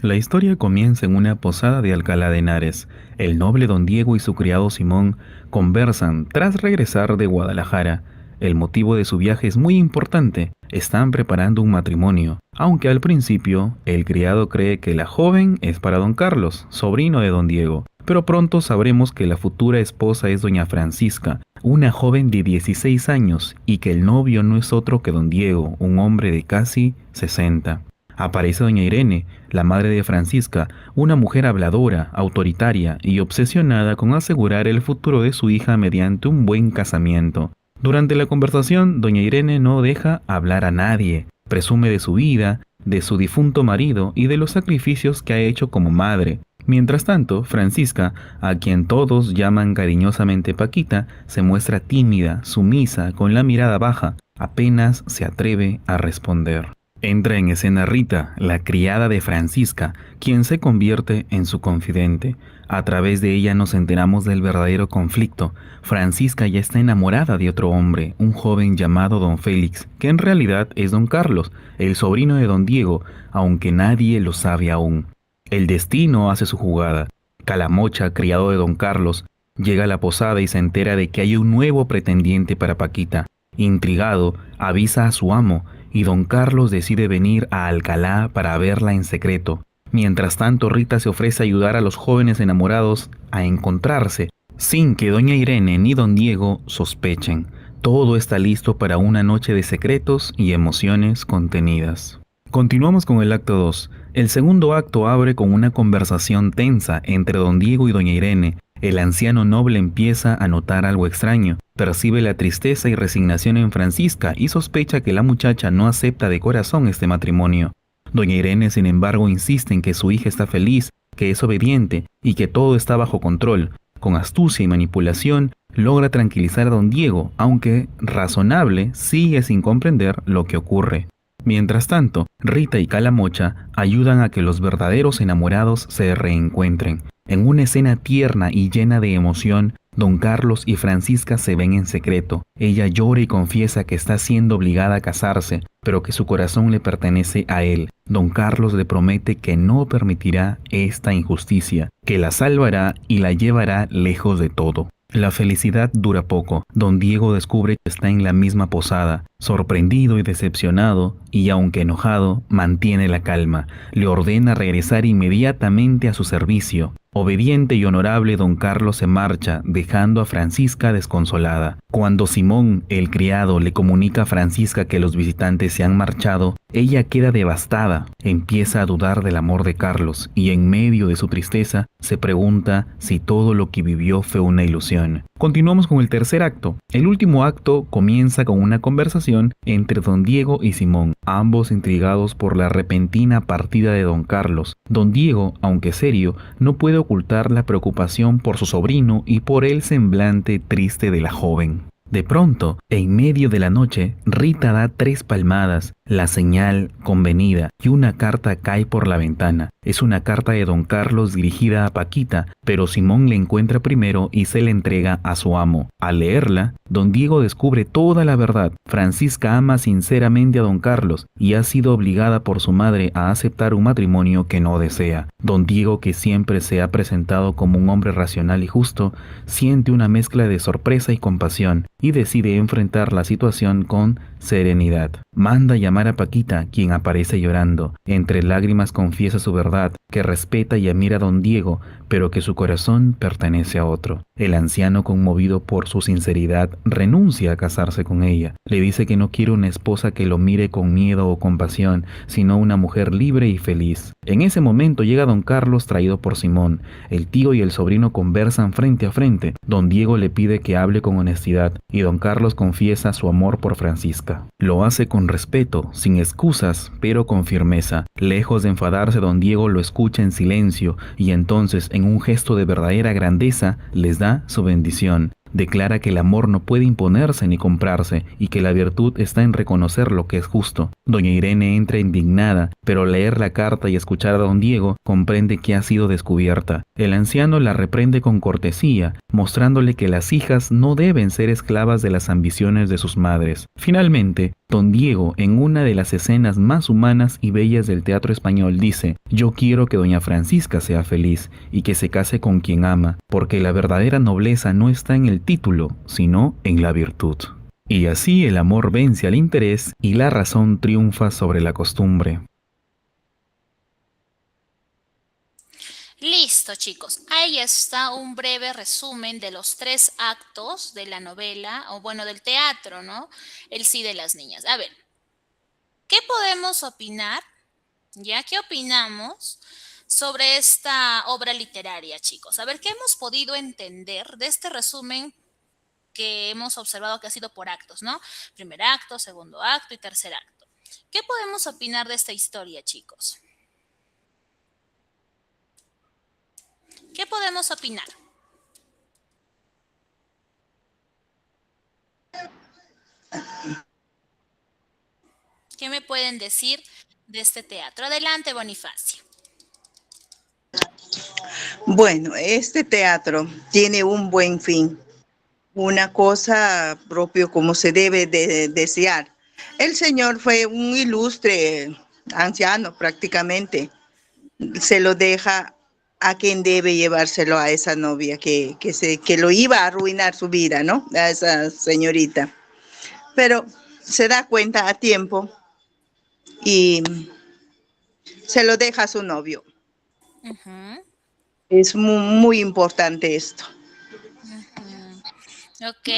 La historia comienza en una posada de Alcalá de Henares. El noble don Diego y su criado Simón conversan tras regresar de Guadalajara. El motivo de su viaje es muy importante. Están preparando un matrimonio, aunque al principio el criado cree que la joven es para don Carlos, sobrino de don Diego. Pero pronto sabremos que la futura esposa es doña Francisca, una joven de 16 años, y que el novio no es otro que don Diego, un hombre de casi 60. Aparece doña Irene, la madre de Francisca, una mujer habladora, autoritaria y obsesionada con asegurar el futuro de su hija mediante un buen casamiento. Durante la conversación, doña Irene no deja hablar a nadie, presume de su vida, de su difunto marido y de los sacrificios que ha hecho como madre. Mientras tanto, Francisca, a quien todos llaman cariñosamente Paquita, se muestra tímida, sumisa, con la mirada baja, apenas se atreve a responder. Entra en escena Rita, la criada de Francisca, quien se convierte en su confidente. A través de ella nos enteramos del verdadero conflicto. Francisca ya está enamorada de otro hombre, un joven llamado don Félix, que en realidad es don Carlos, el sobrino de don Diego, aunque nadie lo sabe aún. El destino hace su jugada. Calamocha, criado de don Carlos, llega a la posada y se entera de que hay un nuevo pretendiente para Paquita. Intrigado, avisa a su amo, y don Carlos decide venir a Alcalá para verla en secreto. Mientras tanto, Rita se ofrece a ayudar a los jóvenes enamorados a encontrarse, sin que doña Irene ni don Diego sospechen. Todo está listo para una noche de secretos y emociones contenidas. Continuamos con el acto 2. El segundo acto abre con una conversación tensa entre don Diego y doña Irene. El anciano noble empieza a notar algo extraño, percibe la tristeza y resignación en Francisca y sospecha que la muchacha no acepta de corazón este matrimonio. Doña Irene, sin embargo, insiste en que su hija está feliz, que es obediente y que todo está bajo control. Con astucia y manipulación, logra tranquilizar a don Diego, aunque, razonable, sigue sin comprender lo que ocurre. Mientras tanto, Rita y Calamocha ayudan a que los verdaderos enamorados se reencuentren. En una escena tierna y llena de emoción, don Carlos y Francisca se ven en secreto. Ella llora y confiesa que está siendo obligada a casarse, pero que su corazón le pertenece a él. Don Carlos le promete que no permitirá esta injusticia, que la salvará y la llevará lejos de todo. La felicidad dura poco. Don Diego descubre que está en la misma posada. Sorprendido y decepcionado, y aunque enojado, mantiene la calma. Le ordena regresar inmediatamente a su servicio. Obediente y honorable, don Carlos se marcha, dejando a Francisca desconsolada. Cuando Simón, el criado, le comunica a Francisca que los visitantes se han marchado, ella queda devastada. Empieza a dudar del amor de Carlos y en medio de su tristeza se pregunta si todo lo que vivió fue una ilusión. Continuamos con el tercer acto. El último acto comienza con una conversación entre don Diego y Simón, ambos intrigados por la repentina partida de don Carlos. Don Diego, aunque serio, no puede ocultar la preocupación por su sobrino y por el semblante triste de la joven. De pronto, en medio de la noche, Rita da 3 palmadas, la señal convenida, y una carta cae por la ventana. Es una carta de don Carlos dirigida a Paquita, pero Simón la encuentra primero y se la entrega a su amo. Al leerla, don Diego descubre toda la verdad. Francisca ama sinceramente a don Carlos y ha sido obligada por su madre a aceptar un matrimonio que no desea. Don Diego, que siempre se ha presentado como un hombre racional y justo, siente una mezcla de sorpresa y compasión y decide enfrentar la situación con serenidad. Manda llamar a Paquita, quien aparece llorando. Entre lágrimas confiesa su verdad, que respeta y admira a don Diego, pero que su corazón pertenece a otro. El anciano, conmovido por su sinceridad, renuncia a casarse con ella. Le dice que no quiere una esposa que lo mire con miedo o compasión, sino una mujer libre y feliz. En ese momento llega don Carlos, traído por Simón. El tío y el sobrino conversan frente a frente. Don Diego le pide que hable con honestidad, y don Carlos confiesa su amor por Francisca. Lo hace con respeto, sin excusas, pero con firmeza. Lejos de enfadarse, don Diego lo escucha en silencio y entonces, en un gesto de verdadera grandeza, les da su bendición. Declara que el amor no puede imponerse ni comprarse y que la virtud está en reconocer lo que es justo. Doña Irene entra indignada, pero al leer la carta y escuchar a don Diego, comprende que ha sido descubierta. El anciano la reprende con cortesía, mostrándole que las hijas no deben ser esclavas de las ambiciones de sus madres. Finalmente, don Diego, en una de las escenas más humanas y bellas del teatro español, dice: «Yo quiero que doña Francisca sea feliz y que se case con quien ama, porque la verdadera nobleza no está en el título, sino en la virtud». Y así el amor vence al interés y la razón triunfa sobre la costumbre. Listo, chicos. Ahí está un breve resumen de los 3 actos de la novela, o bueno, del teatro, ¿no? El sí de las niñas. A ver, ¿qué podemos opinar? ¿Ya? ¿Qué opinamos sobre esta obra literaria, chicos? A ver, ¿qué hemos podido entender de este resumen que hemos observado que ha sido por actos, ¿no? Primer acto, segundo acto y tercer acto. ¿Qué podemos opinar de esta historia, chicos? ¿Qué podemos opinar? ¿Qué me pueden decir de este teatro? Adelante, Bonifacio. Bueno, este teatro tiene un buen fin, una cosa propio como se debe de desear. El señor fue un ilustre anciano prácticamente. Se lo deja a quien debe llevárselo, a esa novia que lo iba a arruinar su vida, ¿no? A esa señorita. Pero se da cuenta a tiempo y se lo deja a su novio. Es muy importante esto. Ok.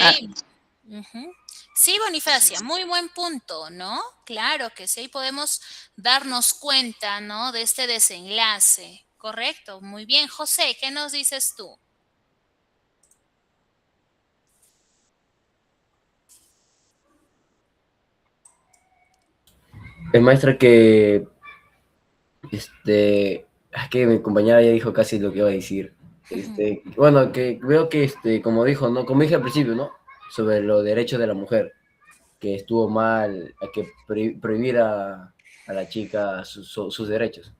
Sí, Bonifacia, muy buen punto, ¿no? Claro que sí, podemos darnos cuenta, ¿no? De este desenlace. Correcto, muy bien. José, ¿qué nos dices tú? Maestra, que es que mi compañera ya dijo casi lo que iba a decir. Bueno, que veo que como dijo, ¿no? Como dije al principio, ¿no? Sobre los derechos de la mujer, que estuvo mal a que prohibir a la chica sus derechos.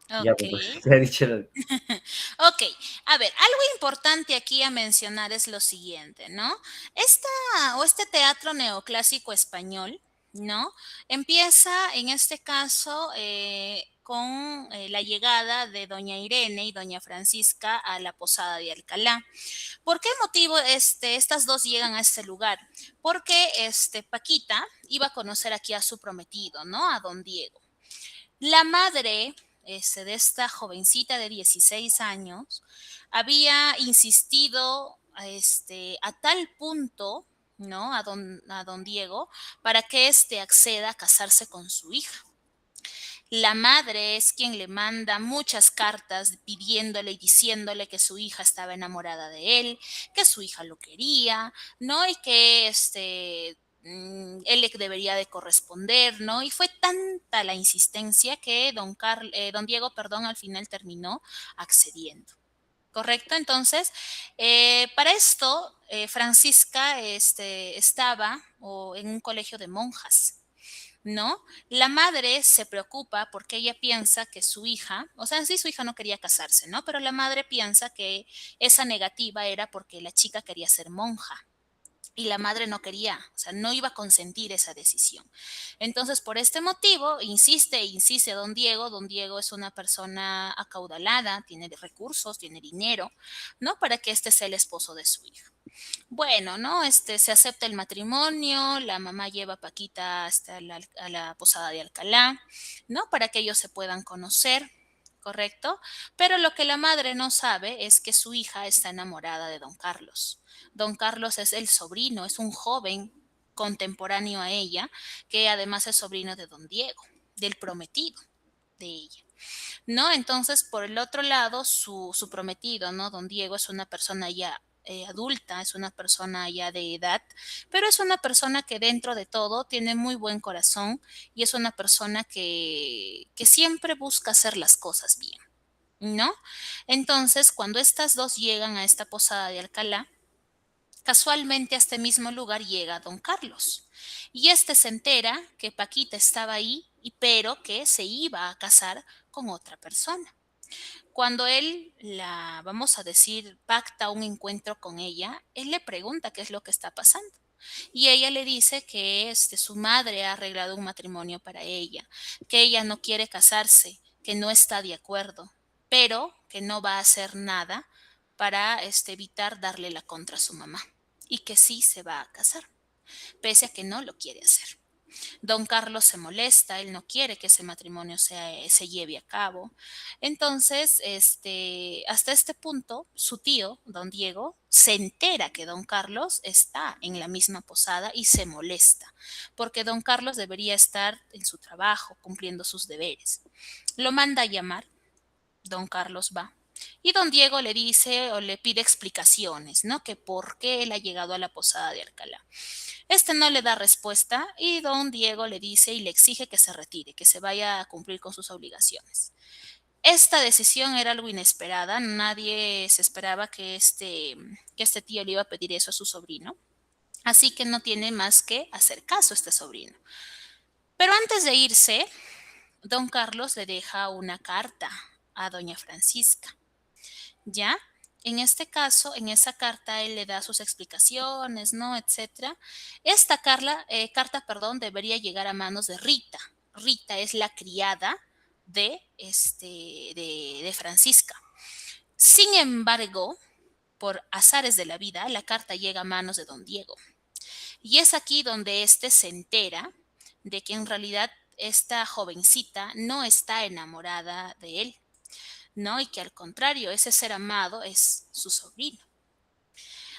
Ya, Ok. pues, ya he dicho. Ok, a ver, algo importante aquí a mencionar es lo siguiente, ¿no? Este teatro neoclásico español, ¿no? Empieza en este caso con la llegada de doña Irene y doña Francisca a la posada de Alcalá. ¿Por qué motivo estas dos llegan a este lugar? Porque Paquita iba a conocer aquí a su prometido, ¿no? A don Diego. La madre de esta jovencita de 16 años había insistido a tal punto, ¿no? A don Diego, para que acceda a casarse con su hija. La madre es quien le manda muchas cartas pidiéndole y diciéndole que su hija estaba enamorada de él, que su hija lo quería, ¿no? Y que él le debería de corresponder, ¿no? Y fue tanta la insistencia que don Diego, perdón, al final terminó accediendo. ¿Correcto? Entonces, para esto, Francisca estaba en un colegio de monjas. ¿No? La madre se preocupa porque ella piensa que su hija, o sea, en sí su hija no quería casarse, ¿no? Pero la madre piensa que esa negativa era porque la chica quería ser monja. Y la madre no quería, o sea, no iba a consentir esa decisión. Entonces, por este motivo, insiste e insiste don Diego. Don Diego es una persona acaudalada, tiene recursos, tiene dinero, ¿no? Para que sea el esposo de su hija. Bueno, ¿no? Se acepta el matrimonio, la mamá lleva a Paquita hasta a la posada de Alcalá, ¿no? Para que ellos se puedan conocer, ¿correcto? Pero lo que la madre no sabe es que su hija está enamorada de don Carlos. Don Carlos es el sobrino, es un joven contemporáneo a ella, que además es sobrino de don Diego, del prometido de ella. ¿No? Entonces, por el otro lado, su prometido, ¿no? Don Diego es una persona ya adulta, es una persona ya de edad, pero es una persona que dentro de todo tiene muy buen corazón y es una persona que siempre busca hacer las cosas bien, ¿no? Entonces, cuando estas dos llegan a esta posada de Alcalá, casualmente a este mismo lugar llega don Carlos y este se entera que Paquita estaba ahí, pero que se iba a casar con otra persona. Cuando él vamos a decir, pacta un encuentro con ella, él le pregunta qué es lo que está pasando. Y ella le dice que su madre ha arreglado un matrimonio para ella, que ella no quiere casarse, que no está de acuerdo, pero que no va a hacer nada para evitar darle la contra a su mamá y que sí se va a casar, pese a que no lo quiere hacer. Don Carlos se molesta, él no quiere que ese matrimonio se lleve a cabo. Entonces, hasta este punto, su tío, don Diego, se entera que don Carlos está en la misma posada y se molesta, porque don Carlos debería estar en su trabajo, cumpliendo sus deberes. Lo manda a llamar, don Carlos va. Y don Diego le dice o le pide explicaciones, ¿no? Que por qué él ha llegado a la posada de Alcalá. No le da respuesta y don Diego le dice y le exige que se retire, que se vaya a cumplir con sus obligaciones. Esta decisión era algo inesperada, nadie se esperaba que este tío le iba a pedir eso a su sobrino, así que no tiene más que hacer caso a este sobrino. Pero antes de irse, don Carlos le deja una carta a doña Francisca, ¿ya? En este caso, en esa carta, él le da sus explicaciones, ¿no? Etcétera. Esta carta, debería llegar a manos de Rita. Rita es la criada de Francisca. Sin embargo, por azares de la vida, la carta llega a manos de don Diego. Y es aquí donde se entera de que en realidad esta jovencita no está enamorada de él, ¿no? Y que al contrario, ese ser amado es su sobrino.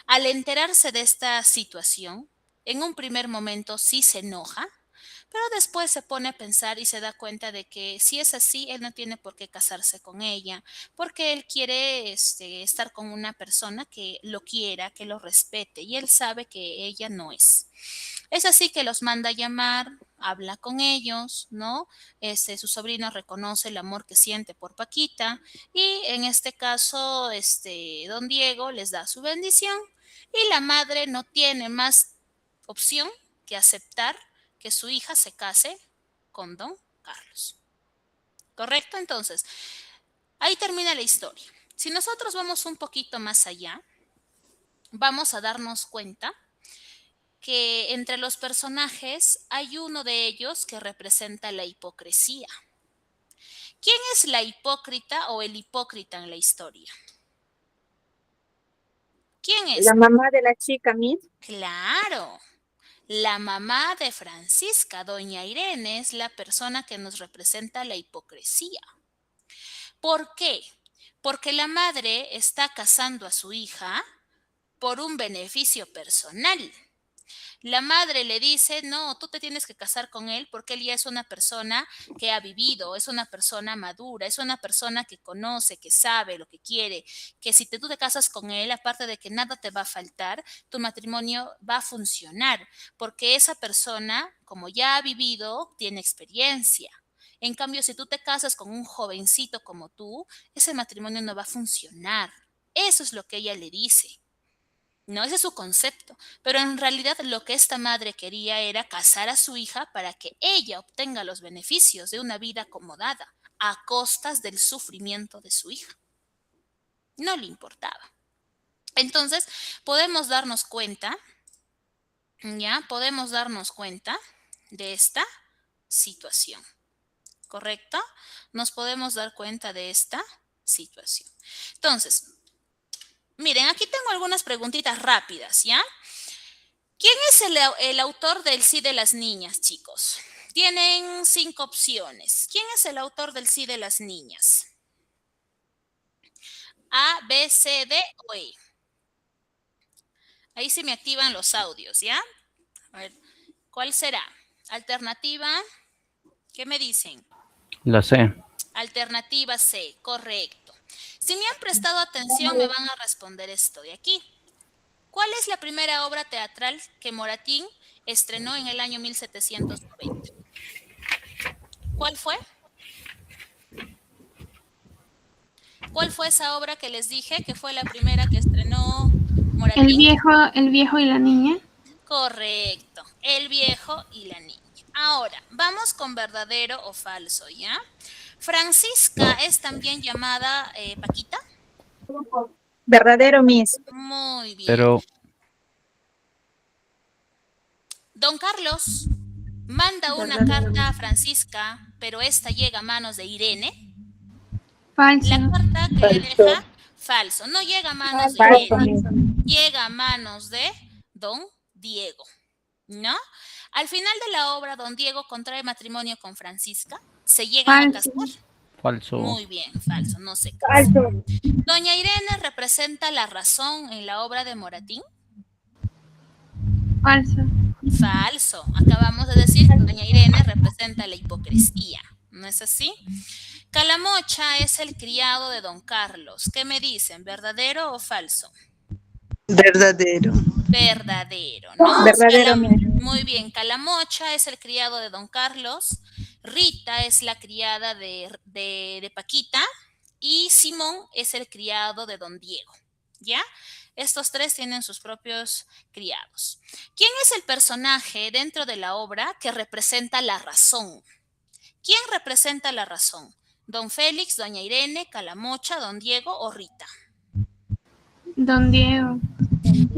Al enterarse de esta situación, en un primer momento sí se enoja, pero después se pone a pensar y se da cuenta de que si es así, él no tiene por qué casarse con ella, porque él quiere estar con una persona que lo quiera, que lo respete, y él sabe que ella no es. Es así que los manda a llamar, habla con ellos, ¿no? Su sobrino reconoce el amor que siente por Paquita y en este caso, don Diego les da su bendición y la madre no tiene más opción que aceptar que su hija se case con don Carlos. ¿Correcto? Entonces, ahí termina la historia. Si nosotros vamos un poquito más allá, vamos a darnos cuenta que entre los personajes hay uno de ellos que representa la hipocresía. ¿Quién es la hipócrita o el hipócrita en la historia? ¿Quién es? La mamá de la chica, Miss. Claro, la mamá de Francisca, doña Irene, es la persona que nos representa la hipocresía. ¿Por qué? Porque la madre está casando a su hija por un beneficio personal. La madre le dice, no, tú te tienes que casar con él porque él ya es una persona que ha vivido, es una persona madura, es una persona que conoce, que sabe lo que quiere, que si tú te casas con él, aparte de que nada te va a faltar, tu matrimonio va a funcionar, porque esa persona, como ya ha vivido, tiene experiencia. En cambio, si tú te casas con un jovencito como tú, ese matrimonio no va a funcionar. Eso es lo que ella le dice. No, ese es su concepto, pero en realidad lo que esta madre quería era casar a su hija para que ella obtenga los beneficios de una vida acomodada a costas del sufrimiento de su hija. No le importaba. Entonces, podemos darnos cuenta, de esta situación, ¿correcto? Nos podemos dar cuenta de esta situación. Entonces, miren, aquí tengo algunas preguntitas rápidas, ¿ya? ¿Quién es el autor del Sí de las Niñas, chicos? Tienen 5 opciones. ¿Quién es el autor del Sí de las Niñas? A, B, C, D o E. Ahí se me activan los audios, ¿ya? A ver, ¿cuál será? Alternativa, ¿qué me dicen? La C. Alternativa C, correcto. Si me han prestado atención, me van a responder esto de aquí. ¿Cuál es la primera obra teatral que Moratín estrenó en el año 1720? ¿Cuál fue? ¿Cuál fue esa obra que les dije que fue la primera que estrenó Moratín? El viejo y la niña. Correcto, El viejo y la niña. Ahora, vamos con verdadero o falso, ¿ya? Francisca es también llamada Paquita. Verdadero, Miss. Muy bien. Pero Don Carlos manda una carta a Francisca, pero esta llega a manos de Irene. Falso. La carta que le deja, falso. No llega a manos de Irene, llega a manos de Don Diego, ¿no? Al final de la obra, Don Diego contrae matrimonio con Francisca. ¿Se llegan a casar? falso. Muy bien, falso, no se casan. Doña Irene representa la razón en la obra de Moratín. Falso. Falso. Acabamos de decir que Doña Irene representa la hipocresía. ¿No es así? Calamocha es el criado de Don Carlos. ¿Qué me dicen? ¿Verdadero o falso? Verdadero. Verdadero, ¿no? Verdadero, Muy bien. Calamocha es el criado de Don Carlos. Rita es la criada de Paquita. Y Simón es el criado de Don Diego. ¿Ya? Estos tres tienen sus propios criados. ¿Quién es el personaje dentro de la obra que representa la razón? ¿Quién representa la razón? ¿Don Félix, Doña Irene, Calamocha, Don Diego o Rita? Don Diego.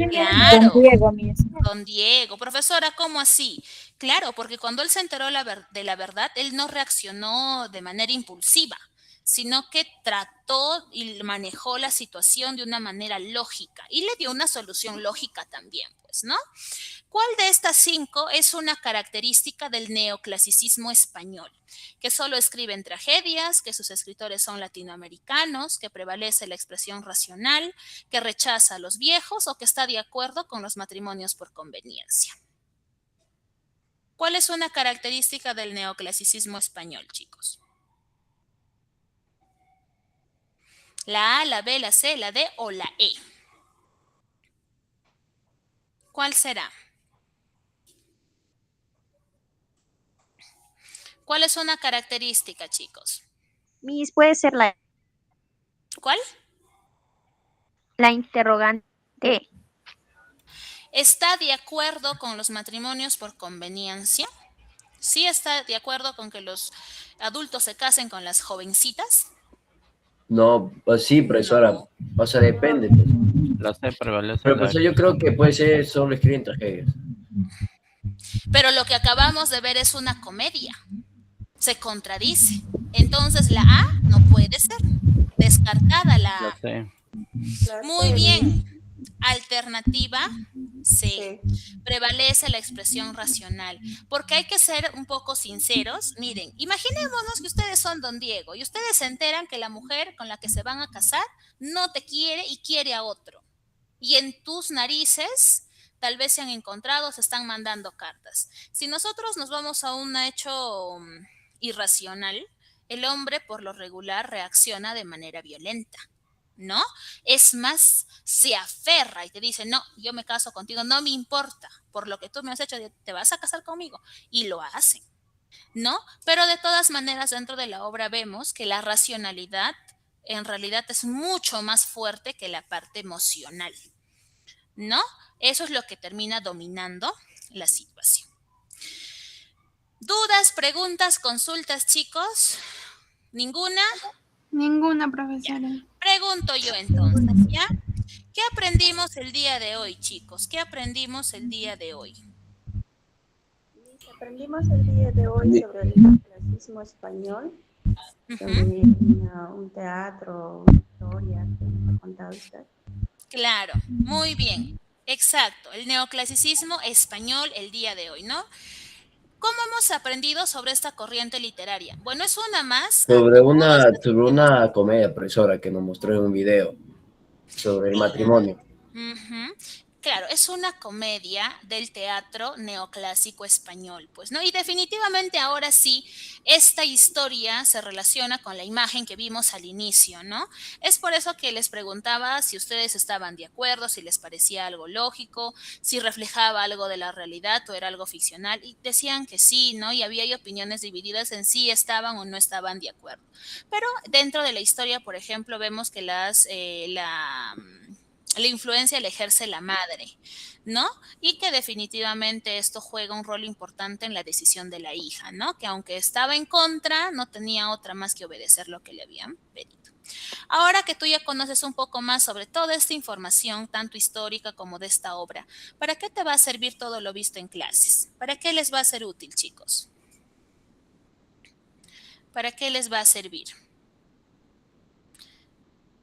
Claro. Don Diego, Miss. Don Diego. Profesora, ¿cómo así? Claro, porque cuando él se enteró de la verdad, él no reaccionó de manera impulsiva, sino que trató y manejó la situación de una manera lógica y le dio una solución lógica también, pues, ¿no? ¿Cuál de estas 5 es una característica del neoclasicismo español? Que solo escriben tragedias, que sus escritores son latinoamericanos, que prevalece la expresión racional, que rechaza a los viejos o que está de acuerdo con los matrimonios por conveniencia. ¿Cuál es una característica del neoclasicismo español, chicos? ¿La A, la B, la C, la D o la E? ¿Cuál será? ¿Cuál es una característica, chicos? Miss, puede ser ¿Cuál? la interrogante. ¿Está de acuerdo con los matrimonios por conveniencia? ¿Sí está de acuerdo con que los adultos se casen con las jovencitas? No, pues sí, profesora, No. o sea, depende. Pues. La C prevalece. Pero profesor, yo creo que puede ser solo escribir tragedias. Pero lo que acabamos de ver es una comedia. Se contradice. Entonces la A no puede ser. Descartada la A. La C. Muy bien. Alternativa C. Prevalece la expresión racional. Porque hay que ser un poco sinceros. Miren, imaginémonos que ustedes son Don Diego y ustedes se enteran que la mujer con la que se van a casar no te quiere y quiere a otro. Y en tus narices tal vez se han encontrado, se están mandando cartas. Si nosotros nos vamos a un hecho irracional, el hombre por lo regular reacciona de manera violenta, ¿no? Es más, se aferra y te dice, no, yo me caso contigo, no me importa, por lo que tú me has hecho, te vas a casar conmigo, y lo hacen, ¿no? Pero de todas maneras, dentro de la obra vemos que la racionalidad en realidad es mucho más fuerte que la parte emocional, ¿no? Eso es lo que termina dominando la situación. ¿Dudas, preguntas, consultas, chicos? ¿Ninguna? Ninguna, profesora. Ya. Pregunto yo entonces, ¿ya? ¿Qué aprendimos el día de hoy, chicos? ¿Qué aprendimos el día de hoy? Aprendimos el día de hoy sobre el clasismo español, sobre un teatro, una historia que nos ha contado usted. Claro, muy bien, exacto, el neoclasicismo español el día de hoy, ¿no? ¿Cómo hemos aprendido sobre esta corriente literaria? Bueno, es una más. Sobre una comedia, profesora, que nos mostró en un video sobre el matrimonio. Claro, claro, es una comedia del teatro neoclásico español, pues, ¿no? Y definitivamente ahora sí, esta historia se relaciona con la imagen que vimos al inicio, ¿no? Es por eso que les preguntaba si ustedes estaban de acuerdo, si les parecía algo lógico, si reflejaba algo de la realidad o era algo ficcional, y decían que sí, ¿no? Y había ahí opiniones divididas en si estaban o no estaban de acuerdo. Pero dentro de la historia, por ejemplo, vemos que la influencia la ejerce la madre, ¿no? Y que definitivamente esto juega un rol importante en la decisión de la hija, ¿no? Que aunque estaba en contra, no tenía otra más que obedecer lo que le habían pedido. Ahora que tú ya conoces un poco más sobre toda esta información, tanto histórica como de esta obra, ¿para qué te va a servir todo lo visto en clases? ¿Para qué les va a ser útil, chicos? ¿Para qué les va a servir?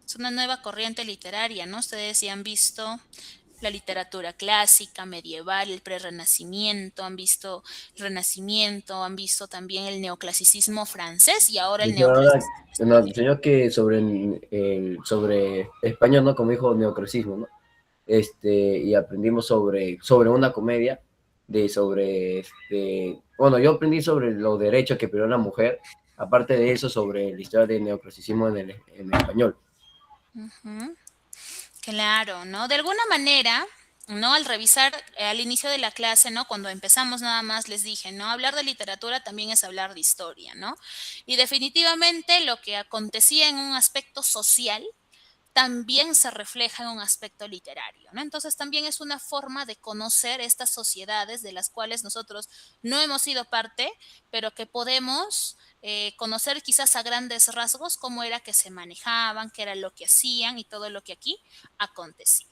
Es una nueva corriente literaria, ¿no? Ustedes ya han visto la literatura clásica, medieval, el prerrenacimiento, han visto el Renacimiento, han visto también el neoclasicismo francés y ahora el neoclasicismo Nos enseñó que sobre español, ¿no? Como dijo neoclasicismo, ¿no? Y aprendimos sobre una comedia bueno, yo aprendí sobre los derechos que pidió la mujer, aparte de eso, sobre la historia del neoclasicismo en español. Uh-huh. Claro, ¿no? De alguna manera, ¿no? Al revisar al inicio de la clase, ¿no? Cuando empezamos nada más les dije, ¿no? Hablar de literatura también es hablar de historia, ¿no? Y definitivamente lo que acontecía en un aspecto social también se refleja en un aspecto literario, ¿no? Entonces también es una forma de conocer estas sociedades de las cuales nosotros no hemos sido parte, pero que podemos conocer quizás a grandes rasgos cómo era que se manejaban, qué era lo que hacían y todo lo que aquí acontecía.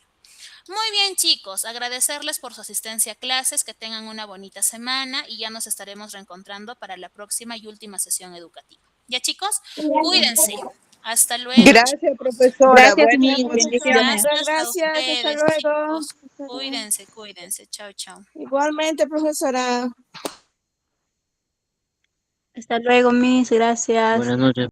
Muy bien, chicos, agradecerles por su asistencia a clases, que tengan una bonita semana y ya nos estaremos reencontrando para la próxima y última sesión educativa. ¿Ya, chicos? Cuídense. Hasta luego. Gracias, profesora. Gracias, Buenas mil bendiciones. Gracias a Gracias, ustedes, hasta luego. chicos. Cuídense. Chao, chao. Igualmente, profesora. Hasta luego, Miss. Gracias. Buenas noches.